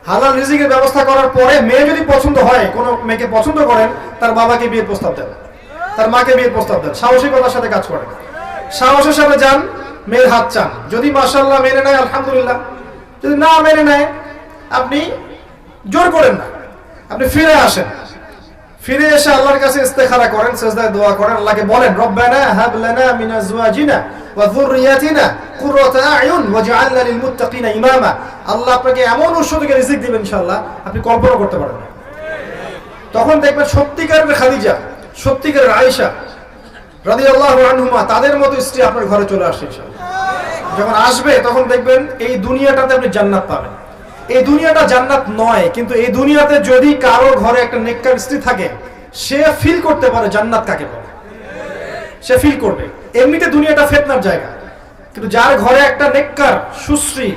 হালাল রিজিকের ব্যবস্থা করার পরে মেয়ে যদি পছন্দ হয়, কোনো মেয়েকে পছন্দ করেন, তার বাবাকে বিয়ের প্রস্তাব দেন, তার মাকে বিয়ের প্রস্তাব দেন। সাহসিকতার সাথে কাজ করেন, সাহসের সাথে যান, মেয়ের হাত চান। যদি মাশাআল্লাহ মেনে নেয় আলহামদুলিল্লাহ, যদি না মেনে নেয় আপনি জোর করেন না, আপনি ফিরে আসেন। ফিরে এসে আল্লাহর কাছে ইস্তেখারা করেন, সিজদায় দোয়া করেন, আল্লাহকে বলেন রব্বানা হাব লানা মিন আজওয়াজিনা ওয়া যুররিয়াতিনা কুররাতা আয়ুন ওয়াজআলনা লিল মুত্তাকিনা ইমামা। আল্লাহ আপনাকে এমন উৎস থেকে রিজিক দিবেন ইনশাআল্লাহ আপনি কল্পনা করতে পারেন না। তখন দেখবেন সত্যিকারের খাদিজা, সত্যিকারের আয়েশা রাদিয়াল্লাহু আনহুমা তাদের মতো স্ত্রী আপনার ঘরে চলে আসছে ইনশাআল্লাহ। যখন আসবে তখন দেখবেন এই দুনিয়াটাতে আপনি জান্নাত পাবেন। এই দুনিয়াটা জান্নাত নয়, কিন্তু এই দুনিয়াতে যদি কারো ঘরে একটা নেককার স্ত্রী থাকে সে ফিল করতে পারে জান্নাত কাকে বলে, সে ফিল করবে। এমনিতে দুনিয়াটা ফিতনার জায়গা, কিন্তু যার ঘরে একটা নেককার সুশ্রী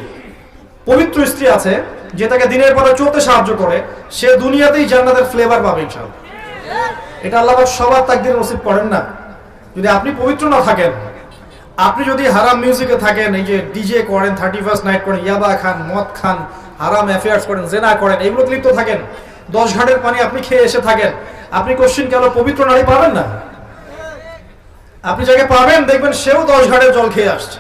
পবিত্র স্ত্রী আছে যে তাকে দিনের পরে চলতে সাহায্য করে, সে দুনিয়াতেই জান্নাতের ফ্লেভার পাবে ইনশাআল্লাহ। এটা আল্লাহ পাক সবার তাকদীরে নসিব করেন না। যদি আপনি পবিত্র না থাকেন, আপনি যদি হারাম মিউজিকে থাকেন, এই যে ডিজে করেন, 31st নাইট করেন, ইয়াবা খান, মদ খান, হারাম অ্যাফেয়ার্স করেন, জেনা করেন, এইগুলো লিপ্ত থাকেন, 10 ঘাটের পানি আপনি খেয়ে এসে থাকেন, আপনি কোশ্চিন কেন পবিত্র নারী পাবেন না? আপনি যাকে পাবেন দেখবেন সেও 10 ঘাটের জল খেয়ে আসছে।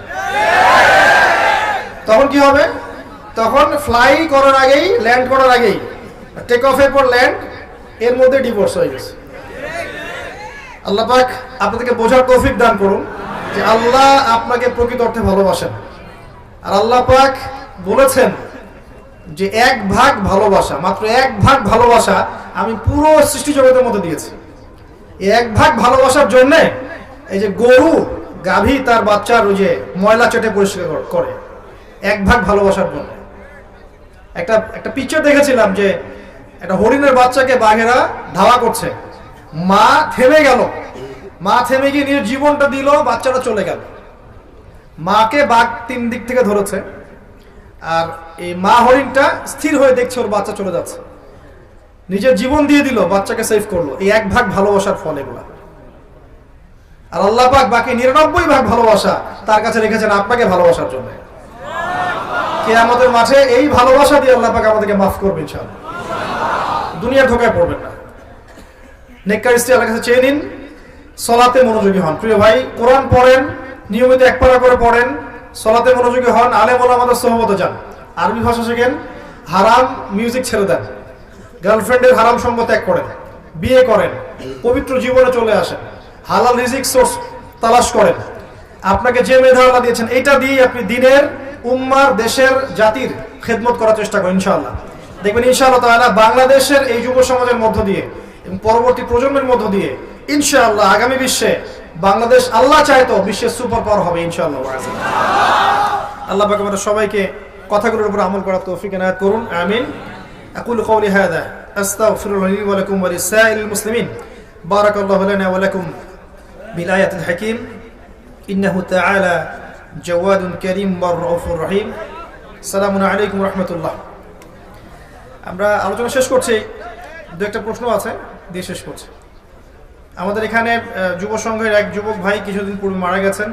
তখন কি হবে? তখন ফ্লাই করার আগেই, ল্যান্ড করার আগেই, টেক অফের পর ল্যান্ড, এর মধ্যে ডিভোর্স হয়ে গেছে। আল্লাহ পাক আপনাদেরকে বোঝার তৌফিক দান করুন যে আল্লাহ আপনাকে প্রকৃত অর্থে ভালোবাসেন। আর আল্লাহ পাক বলেছেন যে 1 ভাগ ভালোবাসা, মাত্র 1 ভাগ ভালোবাসা আমি পুরো সৃষ্টি জগতের মধ্যে দিয়েছি। এই 1 ভাগ ভালোবাসার জন্য এই যে গরু গাভী তার বাচ্চার ওই যে ময়লা চেটে পরিষ্কার করে, 1 ভাগ ভালোবাসার জন্য। একটা পিকচার দেখেছিলাম যে একটা হরিণের বাচ্চাকে বাঘেরা ধাওয়া করছে, মা থেমে গেল, মা থেমে গিয়ে নিজের জীবনটা দিল, বাচ্চাটা চলে গেল। মাকে বাঘ 3 দিক থেকে ধরেছে, আর এই মা হরিণটা স্থির হয়ে দেখছে ওর বাচ্চা চলে যাচ্ছে, নিজের জীবন দিয়ে দিল, বাচ্চাকে সেভ করলো। এই 1 ভাগ ভালোবাসার ফল এগুলা। আর আল্লাহ পাক বাকি 99 ভাগ ভালোবাসা তার কাছে রেখেছেন আপনাকে ভালোবাসার জন্য। কিয়ামতের মাঠে এই ভালোবাসা দিয়ে আল্লাহ পাক আমাদেরকে মাফ করবেন ইনশাআল্লাহ। দুনিয়ার ধোকায় পড়বেন না। নেককার স্ত্রী আল্লাহর কাছে চেয়ে নিন, সালাতে মনোযোগী হন। প্রিয় ভাই, কোরআন পড়েন, নিয়মিত 1 পারা করে পড়েন, সালাতে মনোযোগী হন, আলেম ওলামাদের সোহবতে যান, আরবি ভাষা শেখেন, হারাম মিউজিক ছেড়ে দেন, গার্লফ্রেন্ডের হারাম সঙ্গ ত্যাগ করেন, বিয়ে করেন, পবিত্র জীবনে চলে আসেন, হালাল রিজিক সোর্স তালাশ করেন। আপনাকে যে মেধা আল্লাহ দিয়েছেন এটা দিয়ে আপনি দিনের, উম্মার, দেশের, জাতির খেদমত করার চেষ্টা করেন ইনশাআল্লাহ। দেখবেন ইনশাআল্লাহ তাআলা বাংলাদেশের এই যুব সমাজের মধ্য দিয়ে এবং পরবর্তী প্রজন্মের মধ্য দিয়ে ইনশাআল্লাহ আগামী বিশ্বে বাংলাদেশ আল্লাহ চাইতো বিশ্বের সুপার পাওয়ার হবে ইনশাআল্লাহ। আল্লাহ পাক আমাদের সবাইকে কথাগুলোর উপর আমল করার তৌফিক এনায়েত করুন, আমিন। আকুলু কওলি হাযা আস্তাগফিরুল্লাহ লি ওয়া লাকুম ওয়া লিসাইরিল মুসলিমিন। বারাকাল্লাহু লানা ওয়া লাকুম বিল আয়াতিল হাকীম। ইন্নাহু তাআলা জাওয়াদুন কারীম ওয়া রাউফুর রহিম। আসসালামু আলাইকুম ওয়া রাহমাতুল্লাহ। আমরা আলোচনা শেষ করছি, 2-1টা প্রশ্ন আছে দিয়ে শেষ করছি। আমাদের এখানে যুব সংঘের এক যুবক ভাই কিছুদিন পূর্বে মারা গেছেন।